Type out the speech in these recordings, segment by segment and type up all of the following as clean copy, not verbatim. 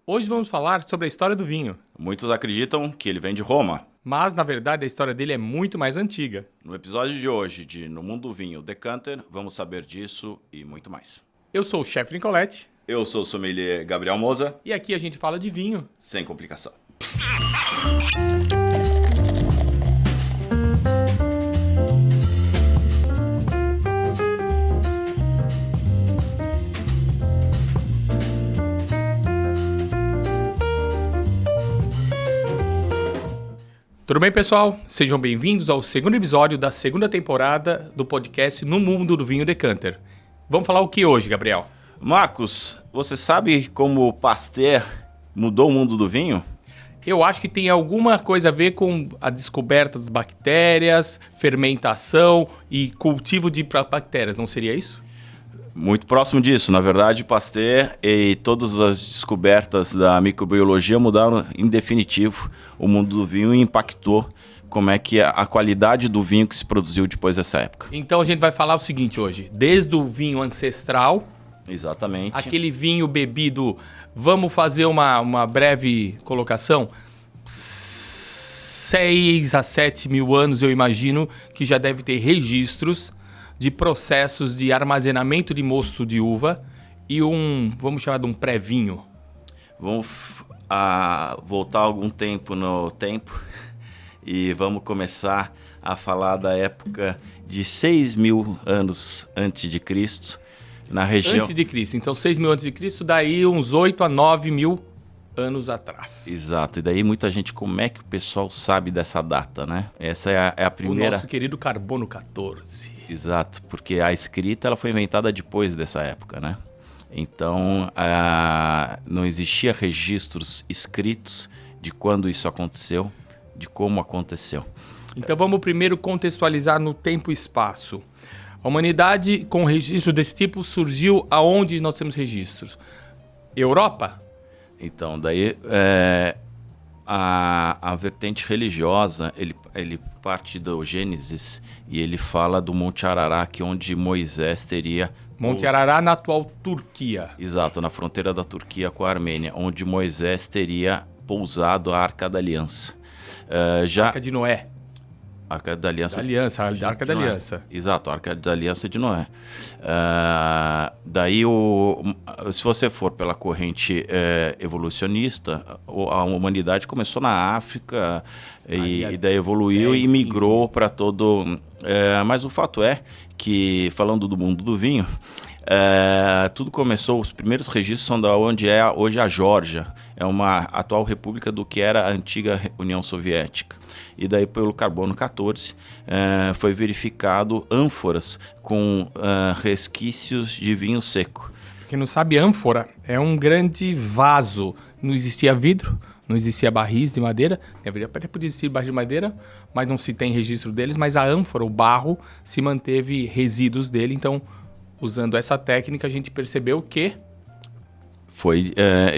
Hoje vamos falar sobre a história do vinho, Muitos acreditam que ele vem de Roma. mas na verdade a história dele é muito mais antiga. No episódio de hoje de No Mundo do Vinho Decanter, vamos saber disso e muito mais. Eu sou o chefe Nicolette Eu sou o sommelier Gabriel Moza, e aqui a gente fala de vinho. sem complicação. Tudo bem, pessoal? Sejam bem-vindos ao segundo episódio da segunda temporada do podcast No Mundo do Vinho Decanter. Vamos falar o que hoje, Gabriel? Marcos, você sabe como o Pasteur mudou o mundo do vinho? Eu acho que tem alguma coisa a ver com a descoberta das bactérias, fermentação e cultivo de bactérias, não seria isso? Muito próximo disso. Na verdade, Pasteur e todas as descobertas da microbiologia mudaram em definitivo o mundo do vinho e impactou como é que a qualidade do vinho que se produziu depois dessa época. Então a gente vai falar o seguinte hoje, desde o vinho ancestral, Exatamente. aquele vinho bebido, vamos fazer uma breve colocação, 6 a 7 mil anos eu imagino que já deve ter registros de processos de armazenamento de mosto de uva e vamos chamar de um pré-vinho. Vamos voltar algum tempo no tempo e vamos começar a falar da época de 6 mil anos antes de Cristo, na região... Antes de Cristo, então 6 mil antes de Cristo, daí uns 8 a 9 mil anos atrás. Exato, e daí muita gente, como é que o pessoal sabe dessa data, né? Essa é a O primeira... nosso querido carbono 14. Exato, porque a escrita ela foi inventada depois dessa época, né? Então, não existia registros escritos de quando isso aconteceu, de como aconteceu. Então vamos primeiro contextualizar no tempo e espaço. A humanidade com registro desse tipo surgiu aonde nós temos registros? Europa? Então, daí a vertente religiosa, ele parte do Gênesis e ele fala do Monte Ararat, onde Moisés teria... Monte Ararat na atual Turquia. Exato, na fronteira da Turquia com a Armênia, onde Moisés teria pousado a Arca da Aliança. Arca de Noé. Arca da Aliança. Arca da Aliança. Exato, a Arca da Aliança de Noé. Daí, se você for pela corrente evolucionista, a humanidade começou na África e daí evoluiu e migrou para todo... mas o fato é que, falando do mundo do vinho, tudo começou, os primeiros registros são da onde é hoje a Geórgia, é uma atual república do que era a antiga União Soviética. E daí, pelo carbono 14, foi verificado ânforas com resquícios de vinho seco. Quem não sabe, ânfora é um grande vaso. Não existia vidro, não existia barris de madeira. Até podia existir barris de madeira, mas não se tem registro deles. Mas a ânfora, o barro, se manteve resíduos dele. Então, usando essa técnica, a gente percebeu que...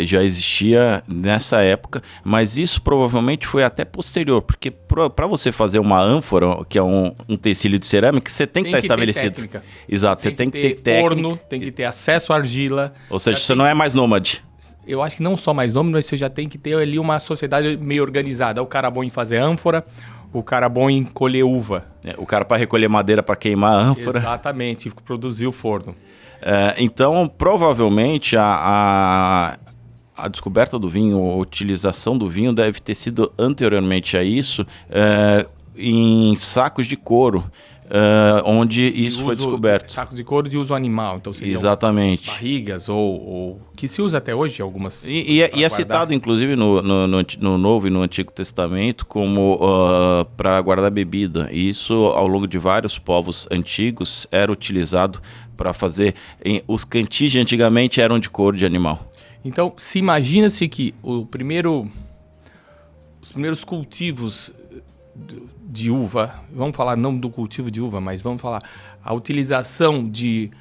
já existia nessa época, mas isso provavelmente foi até posterior, porque para você fazer uma ânfora, que é um utensílio de cerâmica, você tem que estar estabelecido. Técnica. Exato, você tem que ter forno, técnica. tem que ter acesso à argila. Ou seja, você não é mais nômade. Eu acho que não só mais nome, mas você já tem que ter ali uma sociedade meio organizada. O cara bom em fazer ânfora, o cara bom em colher uva. O cara para recolher madeira para queimar a ânfora. Exatamente, produzir o forno. Então, provavelmente, a descoberta do vinho, a utilização do vinho deve ter sido anteriormente a isso, em sacos de couro, onde isso foi descoberto. Sacos de couro de uso animal, então seriam exatamente. Barrigas ou que se usa até hoje algumas. E é citado, inclusive, no Novo e no Antigo Testamento como para guardar bebida. E isso, ao longo de vários povos antigos, era utilizado para fazer... Os cantis de antigamente eram de couro de animal. Então, se imagina-se que os primeiros cultivos de uva, vamos falar não do cultivo de uva, mas vamos falar a utilização de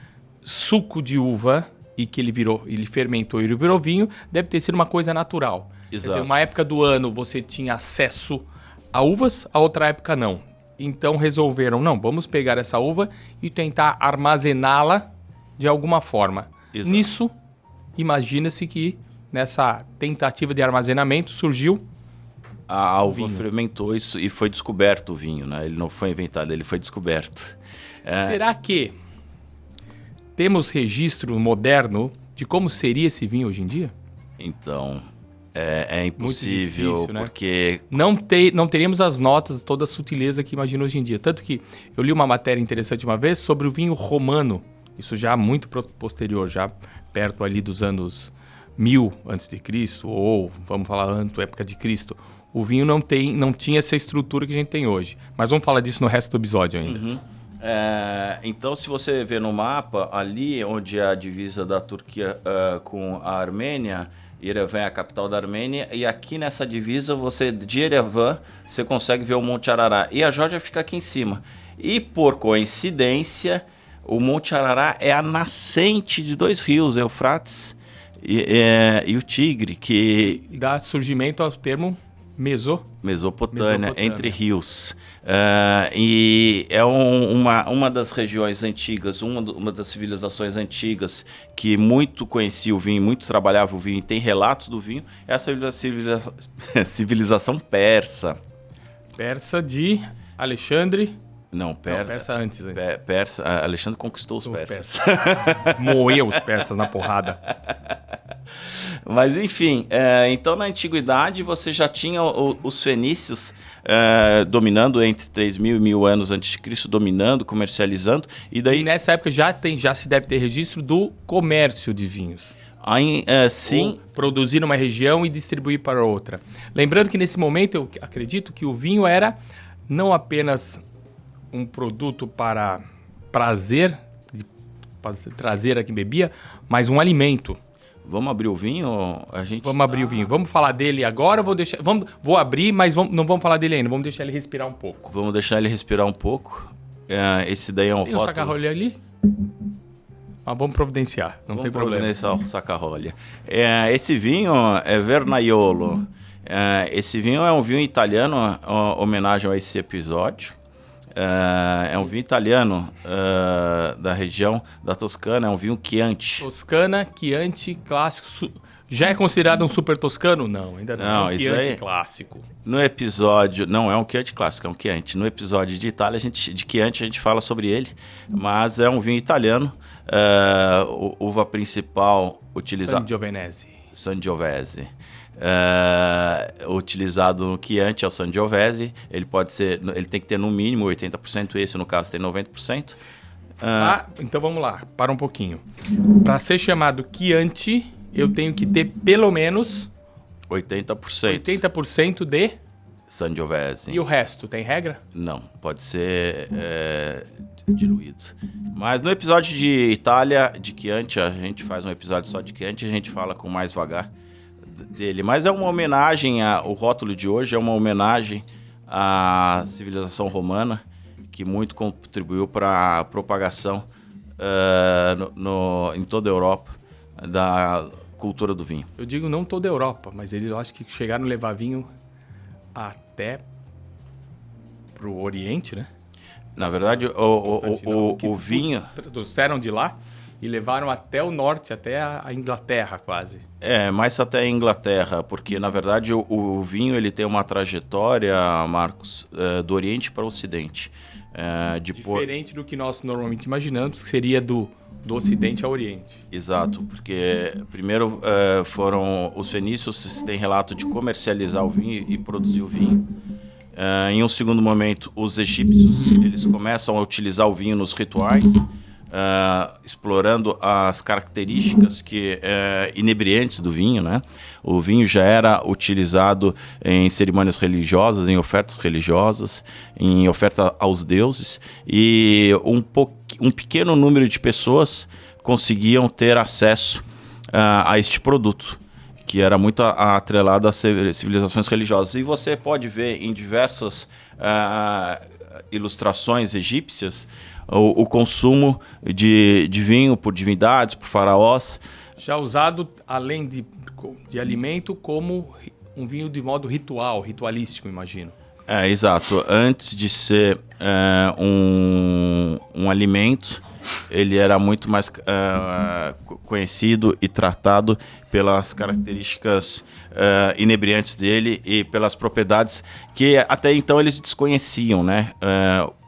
suco de uva e que ele fermentou e ele virou vinho, deve ter sido uma coisa natural. Exato. Quer dizer, uma época do ano você tinha acesso a uvas, a outra época não. Então resolveram, não, vamos pegar essa uva e tentar armazená-la de alguma forma. Exato. Nisso, imagina-se que nessa tentativa de armazenamento, surgiu a alva fermentou isso e foi descoberto o vinho, né? Ele não foi inventado, ele foi descoberto. Será que temos registro moderno de como seria esse vinho hoje em dia? Então, é impossível, difícil, né? Porque... Não teríamos as notas, toda a sutileza que imagina hoje em dia. Tanto que eu li uma matéria interessante uma vez sobre o vinho romano, isso já muito posterior, já perto ali dos anos 1000 a.C., ou vamos falar antes da época de Cristo. O vinho não tinha essa estrutura que a gente tem hoje. Mas vamos falar disso no resto do episódio ainda. Uhum. Então, se você ver no mapa, ali onde é a divisa da Turquia com a Armênia, Yerevan é a capital da Armênia, e aqui nessa divisa, de Yerevan, você consegue ver o Monte Ararat. E a Geórgia fica aqui em cima. E, por coincidência, o Monte Ararat é a nascente de dois rios, Eufrates e o Tigre, que... Dá surgimento ao termo Mesopotâmia, entre rios. E é uma das regiões antigas, uma das civilizações antigas que muito conhecia o vinho, muito trabalhava o vinho, e tem relatos do vinho, é a civilização persa. Persa de Alexandre... Não, persa antes. Alexandre conquistou os persas. Moeu os persas na porrada. Mas, enfim, então na antiguidade você já tinha os fenícios dominando entre 3.000 e 1.000 anos antes de Cristo, dominando, comercializando. E nessa época já se deve ter registro do comércio de vinhos. Sim. Ou produzir numa região e distribuir para outra. Lembrando que nesse momento eu acredito que o vinho era não apenas um produto para prazer, trazer a quem bebia, mas um alimento. Vamos abrir o vinho? Vamos abrir o vinho. Vamos falar dele agora? Vou abrir, mas não vamos falar dele ainda. Vamos deixar ele respirar um pouco. Vamos deixar ele respirar um pouco. Esse daí é um rótulo. Tem o sacarolha ali? Mas vamos providenciar, não tem problema. Vamos providenciar o sacarolha. Esse vinho é Vernaiolo. Esse vinho é um vinho italiano, homenagem a esse episódio. É um vinho italiano da região da Toscana, é um vinho Chianti. Toscana, Chianti, clássico. Já é considerado um super toscano? Não, ainda não. É um Chianti clássico. No episódio... Não é um Chianti clássico, é um Chianti. No episódio de Itália, de Chianti, a gente fala sobre ele, mas é um vinho italiano. Uva principal utilizada... Sangiovese. Utilizado no Chianti é o Sangiovese. Ele tem que ter no mínimo 80%, esse no caso tem 90%. Então vamos lá, para um pouquinho. Para ser chamado Chianti, eu tenho que ter pelo menos 80% de Sangiovese. E o resto, tem regra? Não, pode ser diluído. Mas no episódio de Itália, de Chianti, a gente faz um episódio só de Chianti, a gente fala com mais vagar dele. Mas é uma homenagem, o rótulo de hoje é uma homenagem à civilização romana, que muito contribuiu para a propagação em toda a Europa da cultura do vinho. Eu digo não toda a Europa, mas eu acho que chegaram a levar vinho até pro Oriente, né? Na verdade, o vinho... Trouxeram de lá e levaram até o norte, até a Inglaterra quase. Mais até a Inglaterra, porque na verdade o vinho ele tem uma trajetória, Marcos, do Oriente para o Ocidente. Diferente do que nós normalmente imaginamos, que seria do Ocidente ao Oriente. Exato, porque primeiro foram os fenícios, têm relato de comercializar o vinho e produzir o vinho. Em um segundo momento, os egípcios eles começam a utilizar o vinho nos rituais, explorando as características inebriantes do vinho, né? O vinho já era utilizado em cerimônias religiosas, em ofertas religiosas, em oferta aos deuses, e um pequeno número de pessoas conseguiam ter acesso a este produto, que era muito atrelado às civilizações religiosas. E você pode ver em diversas ilustrações egípcias o consumo de vinho por divindades, por faraós. Já usado, além de alimento, como um vinho de modo ritualístico, imagino. Exato. Antes de ser um alimento, ele era muito mais conhecido e tratado pelas características inebriantes dele e pelas propriedades que até então eles desconheciam, né?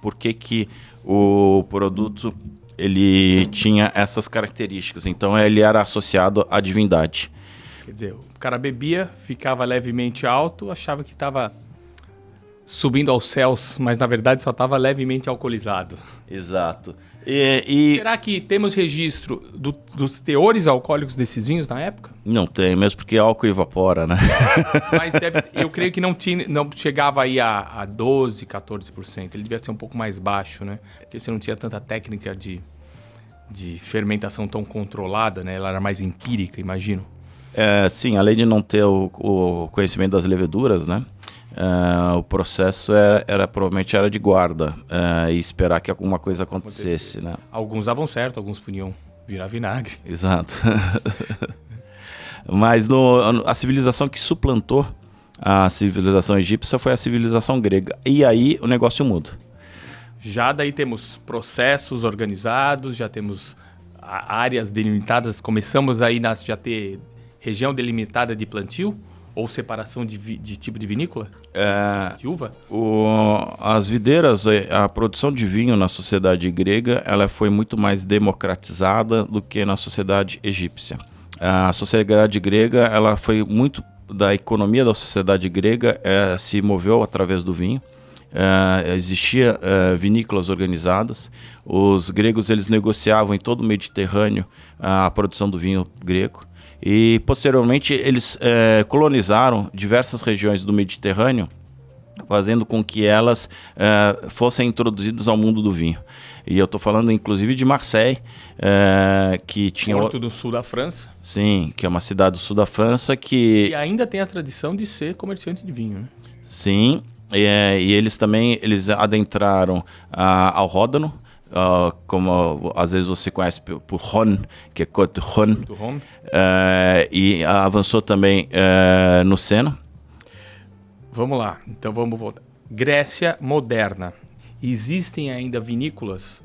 Por que o produto ele tinha essas características. Então ele era associado à divindade. Quer dizer, o cara bebia, ficava levemente alto, achava que estava subindo aos céus, mas na verdade só estava levemente alcoolizado. Exato. Será que temos registro dos teores alcoólicos desses vinhos na época? Não tem, mesmo porque álcool evapora, né? Mas eu creio que não chegava aí a 12%, 14%. Ele devia ser um pouco mais baixo, né? Porque você não tinha tanta técnica de fermentação tão controlada, né? Ela era mais empírica, imagino. Sim, além de não ter o conhecimento das leveduras, né? O processo provavelmente era de guarda e esperar que alguma coisa acontecesse, né? Alguns davam certo, alguns podiam virar vinagre. Exato. Mas a civilização que suplantou a civilização egípcia foi a civilização grega. E aí o negócio muda. Já daí temos processos organizados, já temos áreas delimitadas. Começamos aí já ter região delimitada de plantio? Ou separação de tipo de vinícola? De uva? As videiras, a produção de vinho na sociedade grega, ela foi muito mais democratizada do que na sociedade egípcia. A sociedade grega, ela foi muito da economia da sociedade grega, se moveu através do vinho. Existia vinícolas organizadas. Os gregos eles negociavam em todo o Mediterrâneo a produção do vinho grego. E, posteriormente, eles colonizaram diversas regiões do Mediterrâneo, fazendo com que elas fossem introduzidas ao mundo do vinho. E eu estou falando, inclusive, de Marseille, que tinha... Porto do sul da França. Sim, que é uma cidade do sul da França que... E ainda tem a tradição de ser comerciante de vinho, né? Sim, e eles também adentraram ao Ródano, como às vezes você conhece por Rhône, que é Côte Rhône, e avançou também no Sena. Vamos lá, então vamos voltar. Grécia moderna. Existem ainda vinícolas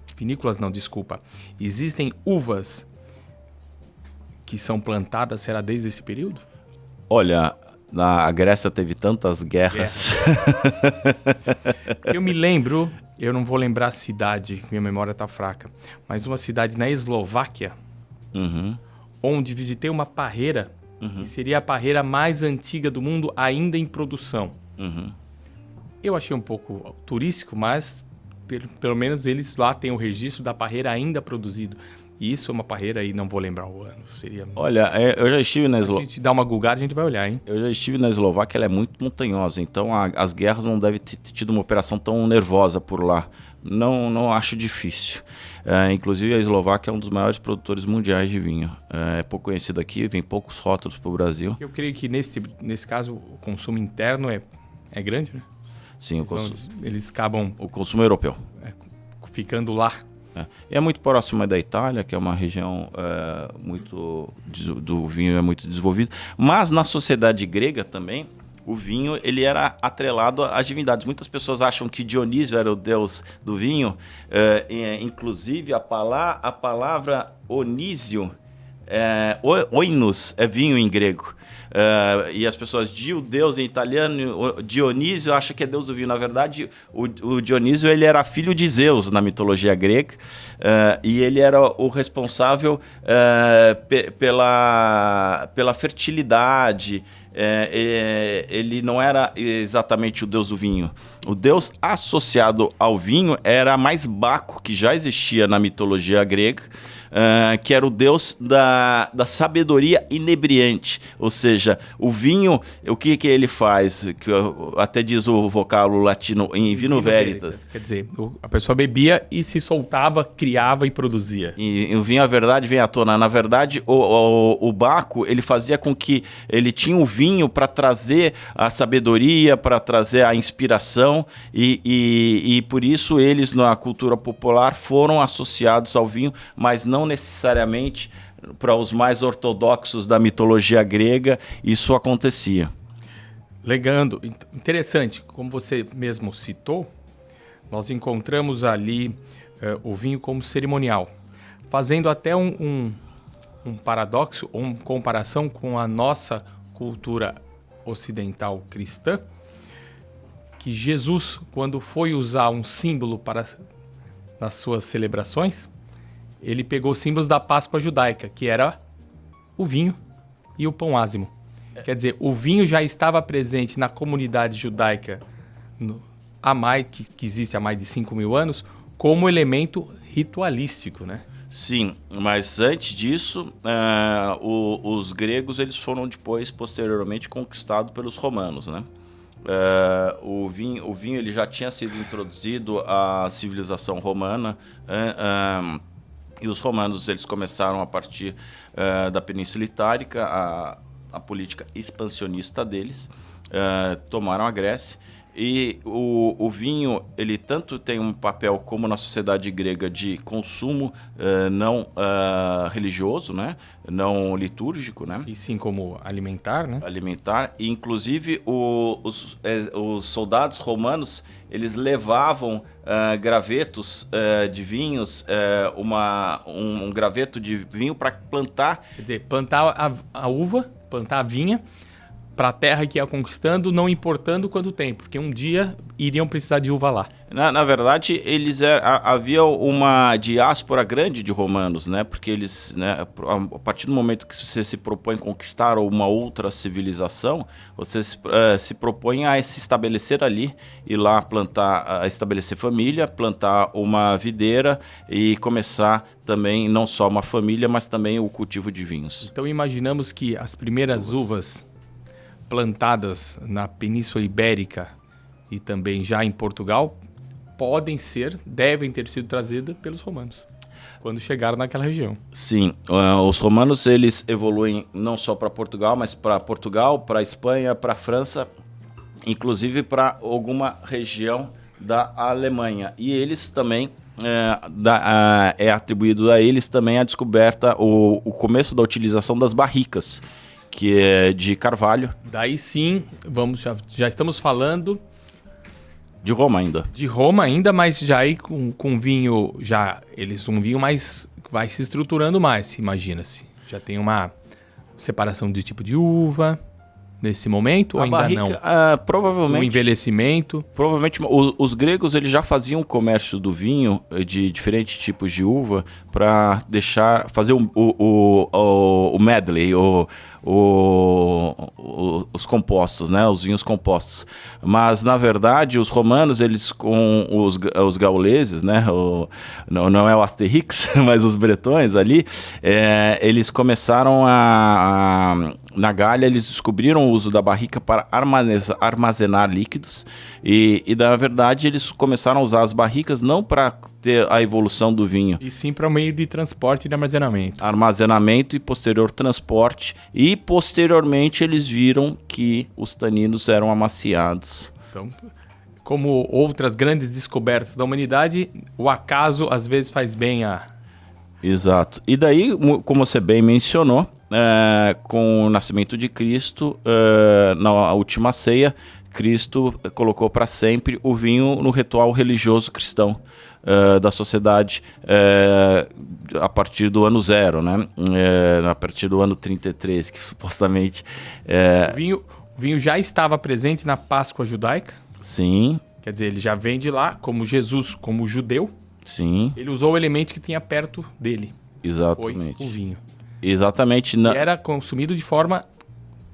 não, desculpa. Existem uvas que são plantadas, será desde esse período? Olha, a Grécia teve tantas guerras. Eu me lembro... Eu não vou lembrar a cidade, minha memória está fraca, mas uma cidade na Eslováquia, onde visitei uma parreira, que seria a parreira mais antiga do mundo ainda em produção. Eu achei um pouco turístico, mas pelo menos eles lá têm o registro da parreira ainda produzido. E isso é uma parreira aí, não vou lembrar o ano. Olha, eu já estive na Eslováquia. Se a gente dá uma googada, a gente vai olhar, hein? Eu já estive na Eslováquia, ela é muito montanhosa, então as guerras não devem ter tido uma operação tão nervosa por lá. Não acho difícil. Inclusive a Eslováquia é um dos maiores produtores mundiais de vinho. É pouco conhecido aqui, vem poucos rótulos para o Brasil. Eu creio que nesse caso o consumo interno é grande, né? Sim, eles acabam... O consumo europeu. Ficando lá. É muito próximo da Itália, que é uma região do vinho é muito desenvolvido. Mas na sociedade grega também, o vinho ele era atrelado às divindades. Muitas pessoas acham que Dionísio era o deus do vinho. Inclusive, a palavra onísio, oinos, é vinho em grego. E as pessoas, Deus em italiano, Dionísio acha que é deus do vinho. Na verdade, o Dionísio ele era filho de Zeus na mitologia grega, e ele era o responsável pela fertilidade. Ele não era exatamente o deus do vinho. O deus associado ao vinho era mais Baco, que já existia na mitologia grega, que era o deus da sabedoria inebriante. Ou seja, o vinho, o que ele faz? Que até diz o vocábulo latino em vino veritas. Quer dizer, a pessoa bebia e se soltava, criava e produzia. E o vinho, a verdade, vem à tona. Na verdade, o Baco, ele fazia com que ele tinha o vinho para trazer a sabedoria, para trazer a inspiração, e por isso eles, na cultura popular, foram associados ao vinho, mas não necessariamente para os mais ortodoxos da mitologia grega, isso acontecia. Legando, interessante, como você mesmo citou, nós encontramos ali o vinho como cerimonial. fazendo até um paradoxo, uma comparação com a nossa cultura ocidental cristã, que Jesus, quando foi usar um símbolo para nas suas celebrações, ele pegou símbolos da Páscoa judaica, que era o vinho e o pão ázimo. Quer dizer, o vinho já estava presente na comunidade judaica que existe há mais de 5.000 anos, como elemento ritualístico, né? Sim, mas antes disso, os gregos eles foram posteriormente conquistados pelos romanos, né? O vinho ele já tinha sido introduzido à civilização romana, e os romanos eles começaram a partir da Península Itálica, a política expansionista deles, tomaram a Grécia. E o vinho, ele tanto tem um papel como na sociedade grega de consumo não religioso, né? Não litúrgico, né? E sim como alimentar, né? Alimentar. E, inclusive, os soldados romanos, eles levavam gravetos de vinhos, um graveto de vinho para plantar. Quer dizer, plantar a uva, plantar a vinha, para a terra que ia conquistando, não importando quanto tempo, porque um dia iriam precisar de uva lá. Na verdade, havia uma diáspora grande de romanos, né? Porque eles, né, a partir do momento que você se propõe conquistar uma outra civilização, você se propõe a se estabelecer ali, ir lá plantar, a estabelecer família, plantar uma videira e começar também não só uma família, mas também o cultivo de vinhos. Então imaginamos que as primeiras uvas plantadas na Península Ibérica e também já em Portugal devem ter sido trazidas pelos romanos quando chegaram naquela região. Sim, os romanos eles evoluem não só para Portugal, mas para Portugal, para Espanha, para França, inclusive para alguma região da Alemanha. E eles também é atribuído a eles também a descoberta, o começo da utilização das barricas, que é de carvalho. Daí sim, já estamos falando de Roma ainda. De Roma ainda, mas já aí com vinho, um vinho mais vai se estruturando mais, imagina-se. Já tem uma separação de tipo de uva nesse momento, ou ainda barrica, não? Provavelmente. O envelhecimento. Provavelmente os gregos eles já faziam o comércio do vinho de diferentes tipos de uva para fazer o medley, os compostos, né? Os vinhos compostos. Mas, na verdade, os romanos, eles com os gauleses, né? Não é o Asterix, mas os bretões ali, eles começaram na Gália, eles descobriram o uso da barrica para armazenar líquidos e, na verdade, eles começaram a usar as barricas não para ter a evolução do vinho. E sim para o meio de transporte e de armazenamento. Armazenamento e posterior transporte. E, posteriormente, eles viram que os taninos eram amaciados. Então, como outras grandes descobertas da humanidade, o acaso às vezes faz bem a... Exato. E daí, como você bem mencionou, com o nascimento de Cristo, na última ceia, Cristo colocou para sempre o vinho no ritual religioso cristão da sociedade a partir do ano 0, né? A partir do ano 33, que supostamente... O vinho já estava presente na Páscoa judaica? Sim. Quer dizer, ele já vem de lá, como Jesus, como judeu. Sim. Ele usou o elemento que tinha perto dele. Exatamente. Foi o vinho. Exatamente. E era consumido de forma...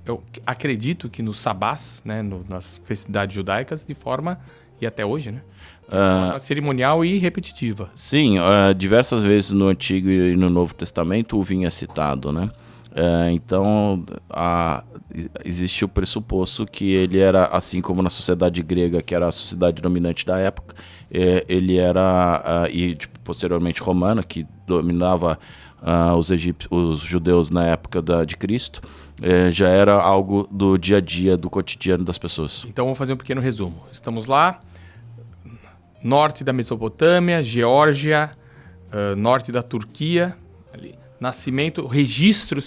Eu acredito que nos sabás, né, nas festividades judaicas, de forma, e até hoje, né, forma cerimonial e repetitiva. Sim, diversas vezes no Antigo e no Novo Testamento o vinho é citado, né? Então, existe o pressuposto que ele era, assim como na sociedade grega, que era a sociedade dominante da época, ele era, posteriormente romana, que dominava os judeus na época de Cristo, já era algo do dia a dia, do cotidiano das pessoas. Então vamos fazer um pequeno resumo. Estamos lá, norte da Mesopotâmia, Geórgia, norte da Turquia, ali. Nascimento, o registro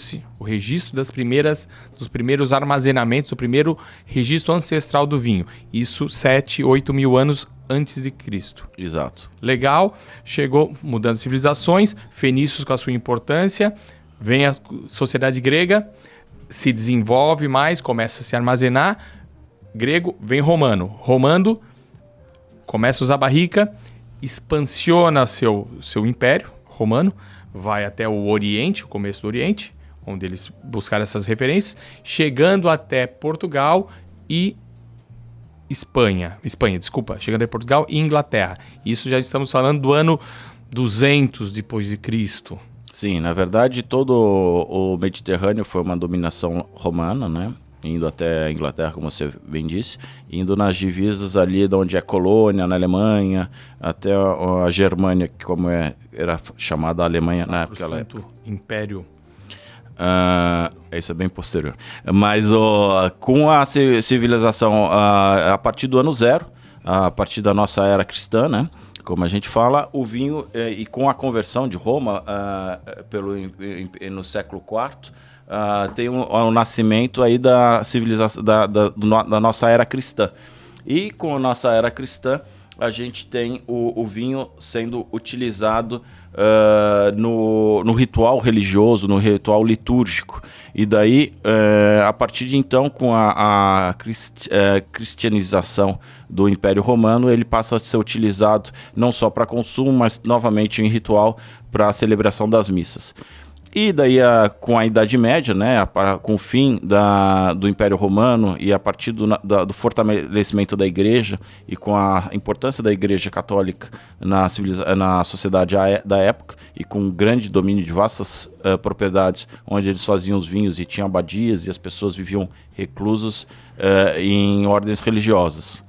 dos primeiros armazenamentos, o primeiro registro ancestral do vinho. Isso 7, 8 mil anos antes de Cristo. Exato. Legal, chegou mudando civilizações, fenícios com a sua importância, vem a sociedade grega, se desenvolve mais, começa a se armazenar, grego, vem romano. Romano começa a usar barrica, expansiona seu império romano, vai até o Oriente, o começo do Oriente, onde eles buscaram essas referências, chegando até Portugal e Espanha, chegando até Portugal e Inglaterra. Isso já estamos falando do ano 200 depois de Cristo. Sim, na verdade todo o Mediterrâneo foi uma dominação romana, né? Indo até a Inglaterra, como você bem disse, indo nas divisas ali de onde é Colônia, na Alemanha, até a Germânia, que como era chamada a Alemanha na época. Santo Império. Isso é bem posterior. Mas com a civilização, a partir do ano zero, a partir da nossa era cristã, né? Como a gente fala, o vinho, e com a conversão de Roma no século IV, tem um nascimento aí da civilização, da nossa era cristã. E com a nossa era cristã, a gente tem o vinho sendo utilizado no ritual religioso, no ritual litúrgico. E daí, a partir de então, com a cristianização do Império Romano, ele passa a ser utilizado não só para consumo, mas novamente em ritual para a celebração das missas. E daí, com a Idade Média, né, com o fim do Império Romano e a partir do fortalecimento da Igreja e com a importância da Igreja Católica na sociedade da época e com um grande domínio de vastas propriedades onde eles faziam os vinhos e tinham abadias e as pessoas viviam reclusos em ordens religiosas.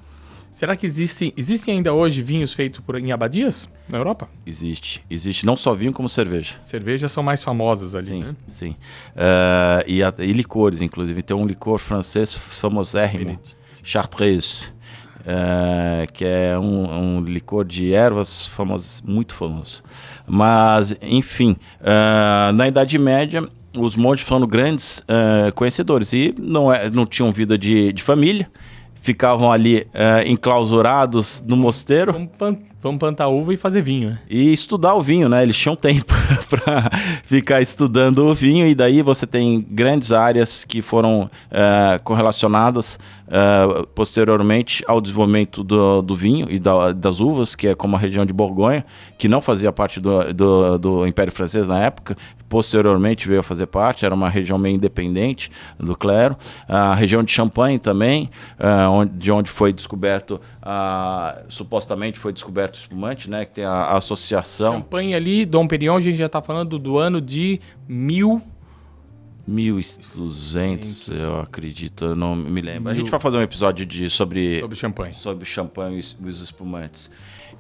Será que existem ainda hoje vinhos feitos em abadias na Europa? Existe não só vinho como cerveja. Cervejas são mais famosas ali, sim, né? Sim, e licores, inclusive. Tem um licor francês famosérrimo, Chartreuse, que é um licor de ervas muito famoso. Mas, enfim, na Idade Média, os monges foram grandes conhecedores e não tinham vida de família. Ficavam ali enclausurados no mosteiro. Vamos plantar uva e fazer vinho, né? E estudar o vinho, né? Eles tinham tempo para ficar estudando o vinho. E daí você tem grandes áreas que foram correlacionadas posteriormente ao desenvolvimento do vinho e das uvas, que é como a região de Borgonha, que não fazia parte do Império Francês na época. Posteriormente veio a fazer parte, era uma região meio independente do clero. A região de Champagne também, de onde foi descoberto, supostamente foi descoberto o espumante, né? Que tem a associação. Champagne ali, Dom Perignon, a gente já está falando do ano de 1200, eu acredito, eu não me lembro. A gente vai fazer um episódio sobre champanhe. Sobre champanhe e os espumantes.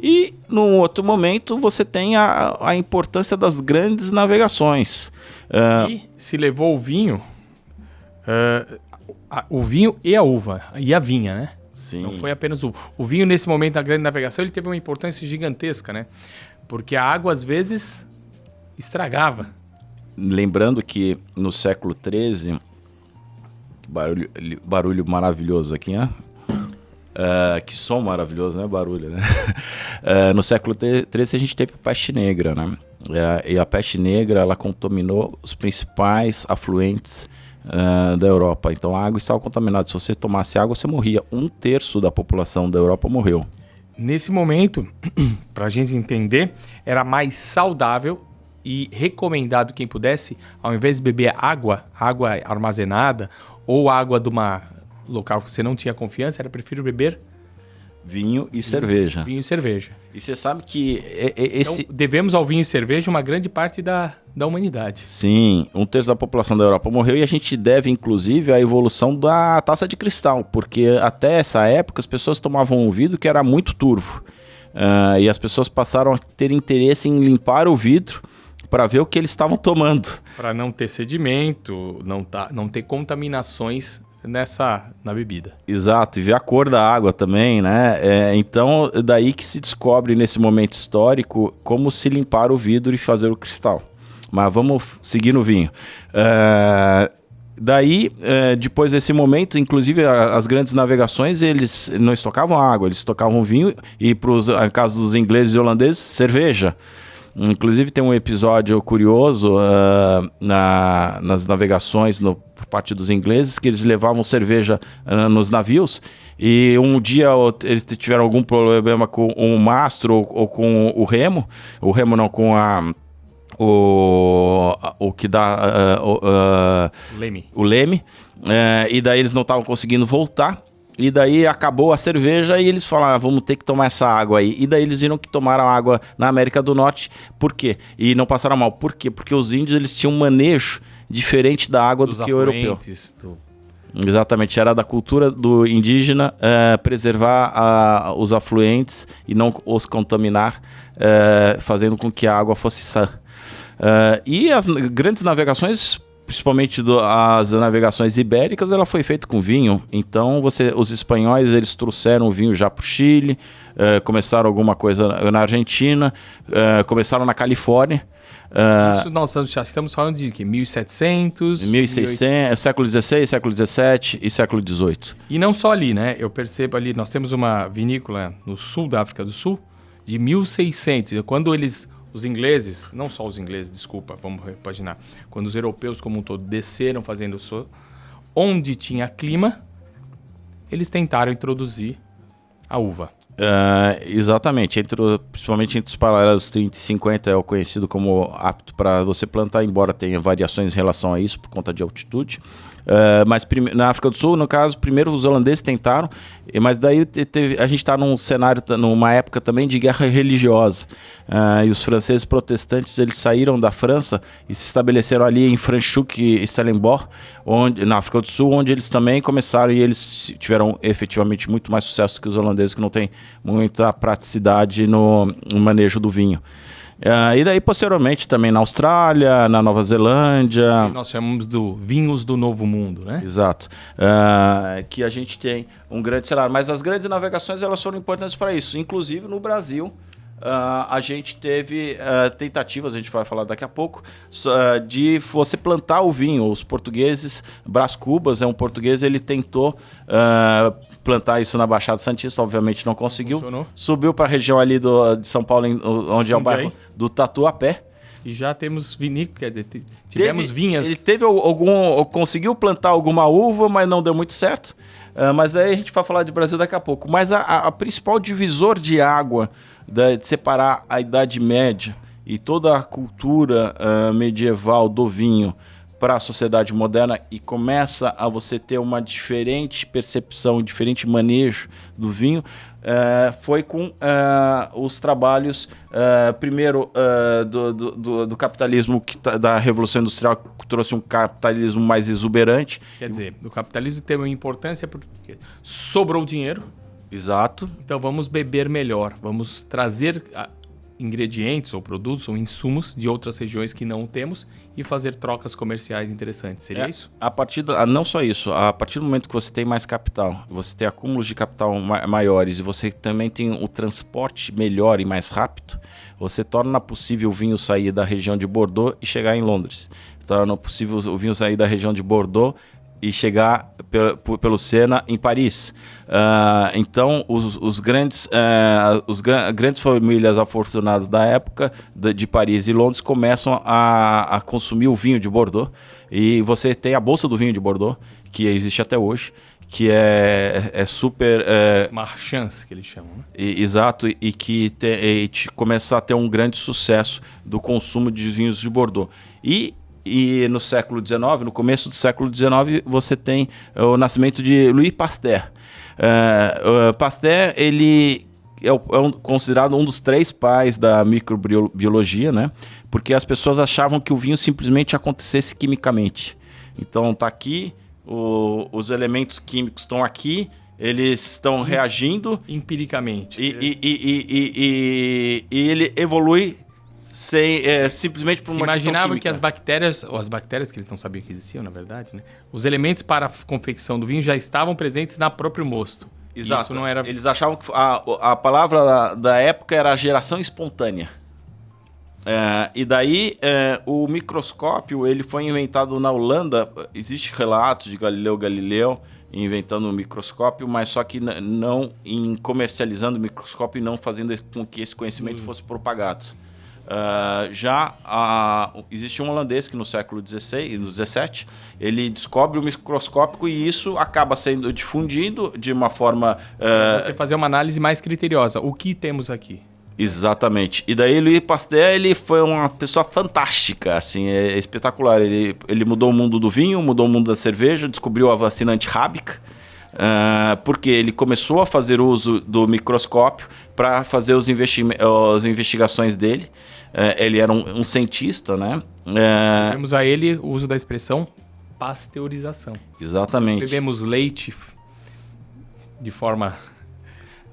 E, num outro momento, você tem a importância das grandes navegações. E se levou o vinho e a uva, e a vinha, né? Sim. Não foi apenas o vinho, nesse momento da grande navegação, ele teve uma importância gigantesca, né? Porque a água, às vezes, estragava. Lembrando que no século XIII, barulho maravilhoso aqui, né? Que som maravilhoso, né? Barulho, né? No século XIII a gente teve a peste negra, né? E a peste negra, ela contaminou os principais afluentes da Europa. Então a água estava contaminada. Se você tomasse água, você morria. 1/3 da população da Europa morreu. Nesse momento, para a gente entender, era mais saudável e recomendado quem pudesse, ao invés de beber água armazenada ou água de uma local que você não tinha confiança, era prefiro beber vinho e cerveja. Vinho e cerveja. E você sabe que Então, devemos ao vinho e cerveja uma grande parte da humanidade. Sim, 1/3 da população da Europa morreu e a gente deve, inclusive, à evolução da taça de cristal, porque até essa época as pessoas tomavam um vidro que era muito turvo. E as pessoas passaram a ter interesse em limpar o vidro para ver o que eles estavam tomando. Para não ter sedimento, não ter contaminações na bebida. Exato, e ver a cor da água também, né? Então, daí que se descobre nesse momento histórico como se limpar o vidro e fazer o cristal. Mas vamos seguir no vinho. Daí, depois desse momento, inclusive as grandes navegações, eles não estocavam água, eles estocavam vinho e, no caso dos ingleses e holandeses, cerveja. Inclusive tem um episódio curioso nas navegações por parte dos ingleses, que eles levavam cerveja nos navios, e um dia eles tiveram algum problema com o mastro ou com o remo não, com o que dá o leme, e daí eles não estavam conseguindo voltar, e daí acabou a cerveja e eles falaram, vamos ter que tomar essa água aí. E daí eles viram que tomaram água na América do Norte. Por quê? E não passaram mal. Por quê? Porque os índios eles tinham um manejo diferente da água do que o europeu. Exatamente, era da cultura do indígena preservar os afluentes e não os contaminar, fazendo com que a água fosse sã. E as grandes navegações, principalmente as navegações ibéricas, ela foi feita com vinho. Então os espanhóis eles trouxeram o vinho já para o Chile, começaram alguma coisa na Argentina, começaram na Califórnia. Isso nós já estamos falando de que 1700, 1600, século XVI, século XVII e século XVIII. E não só ali, né? Eu percebo ali, nós temos uma vinícola no sul da África do Sul de 1600, quando os ingleses, não só os ingleses, desculpa, vamos repaginar. Quando os europeus como um todo desceram fazendo onde tinha clima, eles tentaram introduzir a uva. Exatamente, principalmente entre os paralelos 30 e 50 é o conhecido como apto para você plantar, embora tenha variações em relação a isso por conta de altitude. Mas na África do Sul, no caso, primeiro os holandeses tentaram, mas daí a gente está num cenário, numa época também de guerra religiosa, e os franceses protestantes eles saíram da França e se estabeleceram ali em Franschhoek e Stellenbosch, na África do Sul, onde eles também começaram, e eles tiveram efetivamente muito mais sucesso que os holandeses, que não têm muita praticidade no manejo do vinho. E daí, posteriormente, também na Austrália, na Nova Zelândia. Nós chamamos do vinhos do Novo Mundo, né? Exato. Que a gente tem um grande cenário. Mas as grandes navegações, elas foram importantes para isso. Inclusive, no Brasil, a gente teve tentativas, a gente vai falar daqui a pouco, de você plantar o vinho. Os portugueses, Brás Cubas, um português, ele tentou plantar isso na Baixada Santista, obviamente não conseguiu. Funcionou. Subiu para a região ali de São Paulo, onde é o bairro do Tatuapé. E já temos vinícola, quer dizer, tivemos vinhas. Ele teve conseguiu plantar alguma uva, mas não deu muito certo. Mas daí a gente vai falar de Brasil daqui a pouco. Mas a principal divisor de água de separar a Idade Média e toda a cultura medieval do vinho para a sociedade moderna, e começa a você ter uma diferente percepção, um diferente manejo do vinho, foi com os trabalhos, primeiro do capitalismo, da Revolução Industrial, que trouxe um capitalismo mais exuberante. Quer dizer, o capitalismo tem uma importância porque sobrou dinheiro. Exato. Então vamos beber melhor, vamos trazer ingredientes ou produtos ou insumos de outras regiões que não temos e fazer trocas comerciais interessantes. Seria isso? Não só isso, a partir do momento que você tem mais capital, você tem acúmulos de capital maiores e você também tem o transporte melhor e mais rápido, você torna possível o vinho sair da região de Bordeaux e chegar em Londres. Torna possível o vinho sair da região de Bordeaux e chegar pelo Sena em Paris. Então, as grandes famílias afortunadas da época de Paris e Londres começam a consumir o vinho de Bordeaux. E você tem a Bolsa do Vinho de Bordeaux, que existe até hoje, que é super... Marchands, que eles chamam, né? Exato, e que começa a ter um grande sucesso do consumo de vinhos de Bordeaux. E no século XIX, no começo do século XIX, você tem o nascimento de Louis Pasteur. Pasteur, ele considerado um dos 3 pais da microbiologia, né? Porque as pessoas achavam que o vinho simplesmente acontecesse quimicamente. Então tá aqui, os elementos químicos estão aqui, eles estão reagindo empiricamente. E ele evolui simplesmente por uma questão imaginava química. Que as bactérias que eles não sabiam que existiam, na verdade, né? Os elementos para a confecção do vinho já estavam presentes na próprio mosto. Exato. Isso não era... Eles achavam que a palavra da época era geração espontânea. E daí o microscópio ele foi inventado na Holanda. Existe relatos de Galileu Galileu inventando um microscópio, mas só que não em comercializando o microscópio e não fazendo com que esse conhecimento fosse propagado. Existe um holandês que no século XVII, ele descobre o microscópio e isso acaba sendo difundido de uma forma... Você fazer uma análise mais criteriosa. O que temos aqui? Exatamente. E daí Louis Pasteur, ele foi uma pessoa fantástica, assim, é espetacular. Ele mudou o mundo do vinho, mudou o mundo da cerveja, descobriu a vacina antirrábica, porque ele começou a fazer uso do microscópio para fazer as investigações dele. Ele era um cientista, né? Temos a ele o uso da expressão pasteurização. Exatamente. Bebemos leite de forma...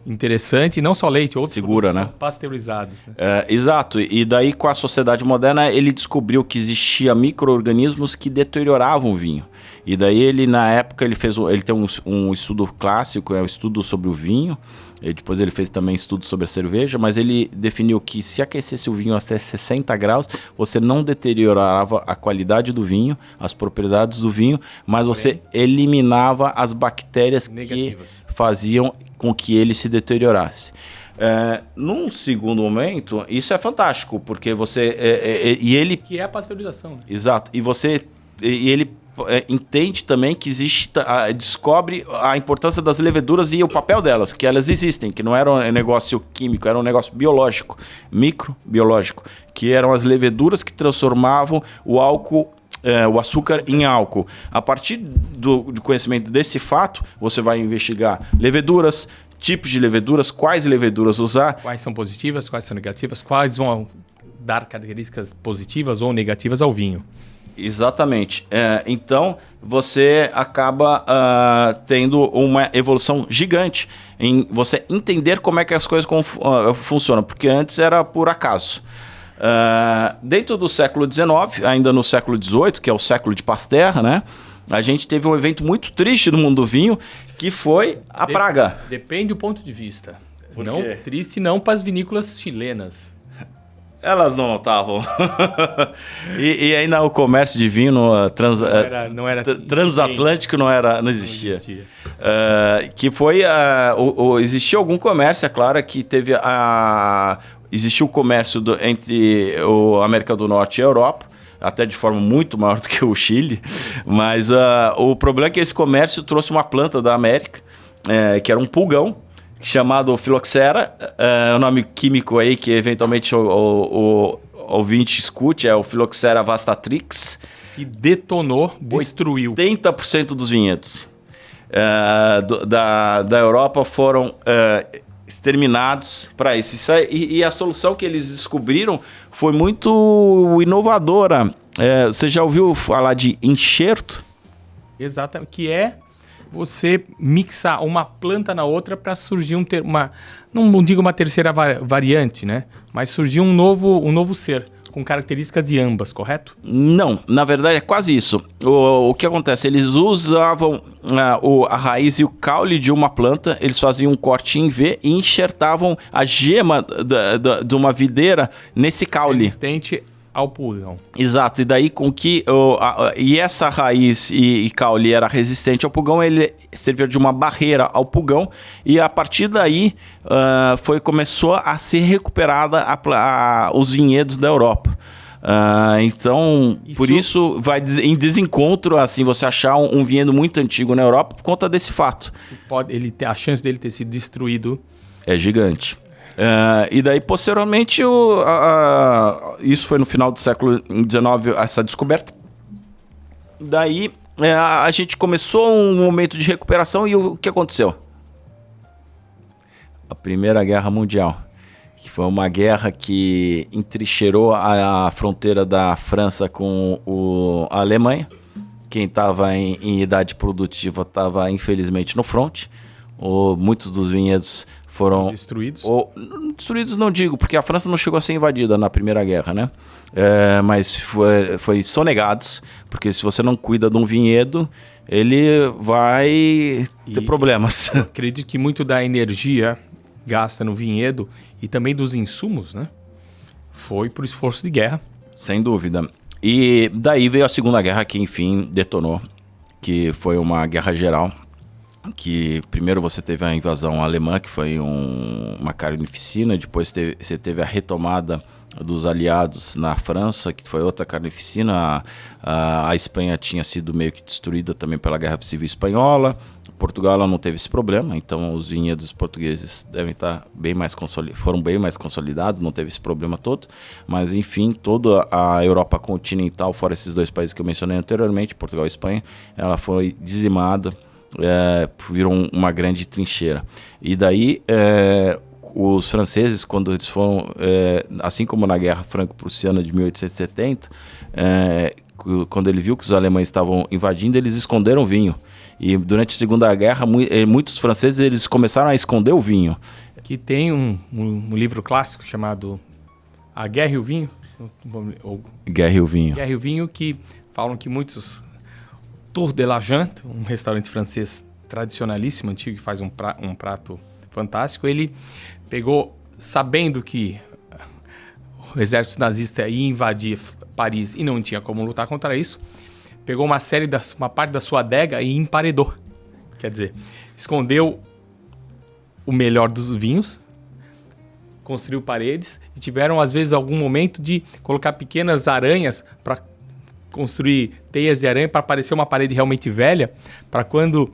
interessante, não só leite, outros segura, né? São pasteurizados. Né? Exato, e daí com a sociedade moderna ele descobriu que existia micro-organismos que deterioravam o vinho. E daí ele, na época, ele tem um estudo clássico, o estudo sobre o vinho, e depois ele fez também estudo sobre a cerveja, mas ele definiu que se aquecesse o vinho até 60 graus, você não deteriorava a qualidade do vinho, as propriedades do vinho, mas você eliminava as bactérias negativas que faziam com que ele se deteriorasse. Num segundo momento, isso é fantástico, porque você... ele... Que é a pasteurização. Né? Exato. E ele entende também que descobre a importância das leveduras e o papel delas, que elas existem, que não era um negócio químico, era um negócio biológico, microbiológico, que eram as leveduras que transformavam o álcool... o açúcar em álcool. A partir do conhecimento desse fato, você vai investigar leveduras, tipos de leveduras, quais leveduras usar. Quais são positivas, quais são negativas, quais vão dar características positivas ou negativas ao vinho. Exatamente. Então, você acaba tendo uma evolução gigante em você entender como é que as coisas funcionam, porque antes era por acaso. Dentro do século XIX, ainda no século XVIII, que é o século de Pasteur, né? A gente teve um evento muito triste no mundo do vinho, que foi a praga. Depende do ponto de vista. Não triste não para as vinícolas chilenas. Elas não estavam. e ainda o comércio de vinho não era transatlântico não existia. Que foi... existia algum comércio, é claro, que teve existiu o comércio entre a América do Norte e a Europa, até de forma muito maior do que o Chile, mas o problema é que esse comércio trouxe uma planta da América, que era um pulgão, chamado Phylloxera, o nome químico aí que eventualmente o ouvinte escute é o Phylloxera vastatrix. E detonou, destruiu. 80% dos vinhedos da Europa foram... exterminados para isso. E a solução que eles descobriram foi muito inovadora. Você já ouviu falar de enxerto? Exatamente. Que é você mixar uma planta na outra para surgir não digo uma terceira variante, né? Mas surgir um novo ser. Com características de ambas, correto? Não, na verdade é quase isso. O que acontece? Eles usavam a raiz e o caule de uma planta, eles faziam um corte em V e enxertavam a gema de uma videira nesse caule. Resistente ao pulgão. Exato, e daí com que essa raiz e caule era resistente ao pulgão, ele servia de uma barreira ao pulgão e a partir daí começou a ser recuperada os vinhedos da Europa. Então, por isso vai em desencontro assim, você achar um vinhedo muito antigo na Europa por conta desse fato. A chance dele ter sido destruído é gigante. E daí, posteriormente, isso foi no final do século XIX, essa descoberta. Daí, a gente começou um momento de recuperação e o que aconteceu? A Primeira Guerra Mundial, que foi uma guerra que entrincheirou a fronteira da França com a Alemanha. Quem estava em idade produtiva estava, infelizmente, no fronte. Muitos dos vinhedos foram destruídos? Destruídos não digo, porque a França não chegou a ser invadida na Primeira Guerra, né? Mas foi sonegados, porque se você não cuida de um vinhedo, ele vai ter problemas. Acredito que muito da energia gasta no vinhedo e também dos insumos, né? Foi por esforço de guerra. Sem dúvida. E daí veio a Segunda Guerra que, enfim, detonou, que foi uma guerra geral, que primeiro você teve a invasão alemã, que foi uma carnificina, depois você teve a retomada dos aliados na França, que foi outra carnificina. A Espanha tinha sido meio que destruída também pela Guerra Civil Espanhola. Portugal ela não teve esse problema, então os vinhedos portugueses devem estar foram bem mais consolidados, não teve esse problema todo. Mas enfim, toda a Europa continental, fora esses dois países que eu mencionei anteriormente, Portugal e Espanha, ela foi dizimada, virou uma grande trincheira. E daí os franceses, quando eles foram, assim como na Guerra Franco-Prussiana de 1870, quando ele viu que os alemães estavam invadindo, eles esconderam vinho. E durante a Segunda Guerra, muitos franceses eles começaram a esconder o vinho. Que tem um livro clássico chamado A Guerra e o Vinho. Guerra e o Vinho. Guerra e o Vinho, que falam que muitos... Tour de la Jante, um restaurante francês tradicionalíssimo, antigo, que faz um prato fantástico, ele pegou, sabendo que o exército nazista ia invadir Paris e não tinha como lutar contra isso, pegou uma parte da sua adega e emparedou. Quer dizer, escondeu o melhor dos vinhos, construiu paredes e tiveram, às vezes, algum momento de colocar pequenas aranhas para construir teias de aranha para parecer uma parede realmente velha, para quando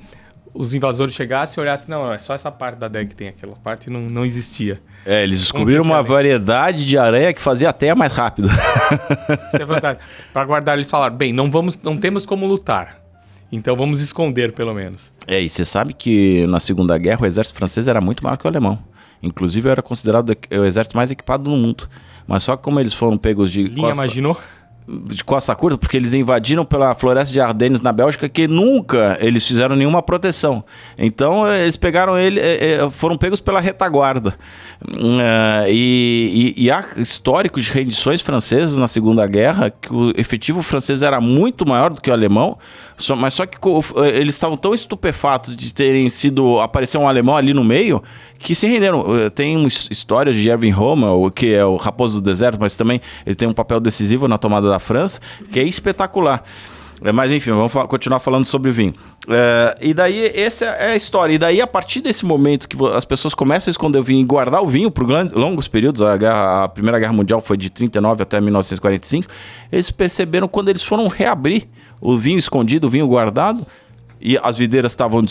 os invasores chegassem e olhassem, não, é só essa parte da adega que tem, aquela parte não existia. Eles descobriram uma variedade de aranha que fazia a teia mais rápido. Isso é fantástico. Para guardar, eles falaram, bem, não temos como lutar, então vamos esconder pelo menos. E você sabe que na Segunda Guerra o exército francês era muito maior que o alemão. Inclusive era considerado o exército mais equipado no mundo. Mas só que como eles foram pegos de imaginou? De costa curta, porque eles invadiram pela floresta de Ardennes na Bélgica, que nunca eles fizeram nenhuma proteção. Então eles foram pegos pela retaguarda. E há históricos de rendições francesas na Segunda Guerra, que o efetivo francês era muito maior do que o alemão, mas só que eles estavam tão estupefatos de terem aparecer um alemão ali no meio, que se renderam. Tem uma história de Erwin Rommel, que é o Raposo do Deserto, mas também ele tem um papel decisivo na tomada da França, que é espetacular. Mas enfim, vamos continuar falando sobre o vinho. E daí, essa é a história. E daí, a partir desse momento que as pessoas começam a esconder o vinho e guardar o vinho por longos períodos, a Primeira Guerra Mundial foi de 1939 até 1945, eles perceberam, quando eles foram reabrir o vinho escondido, o vinho guardado, e as videiras estavam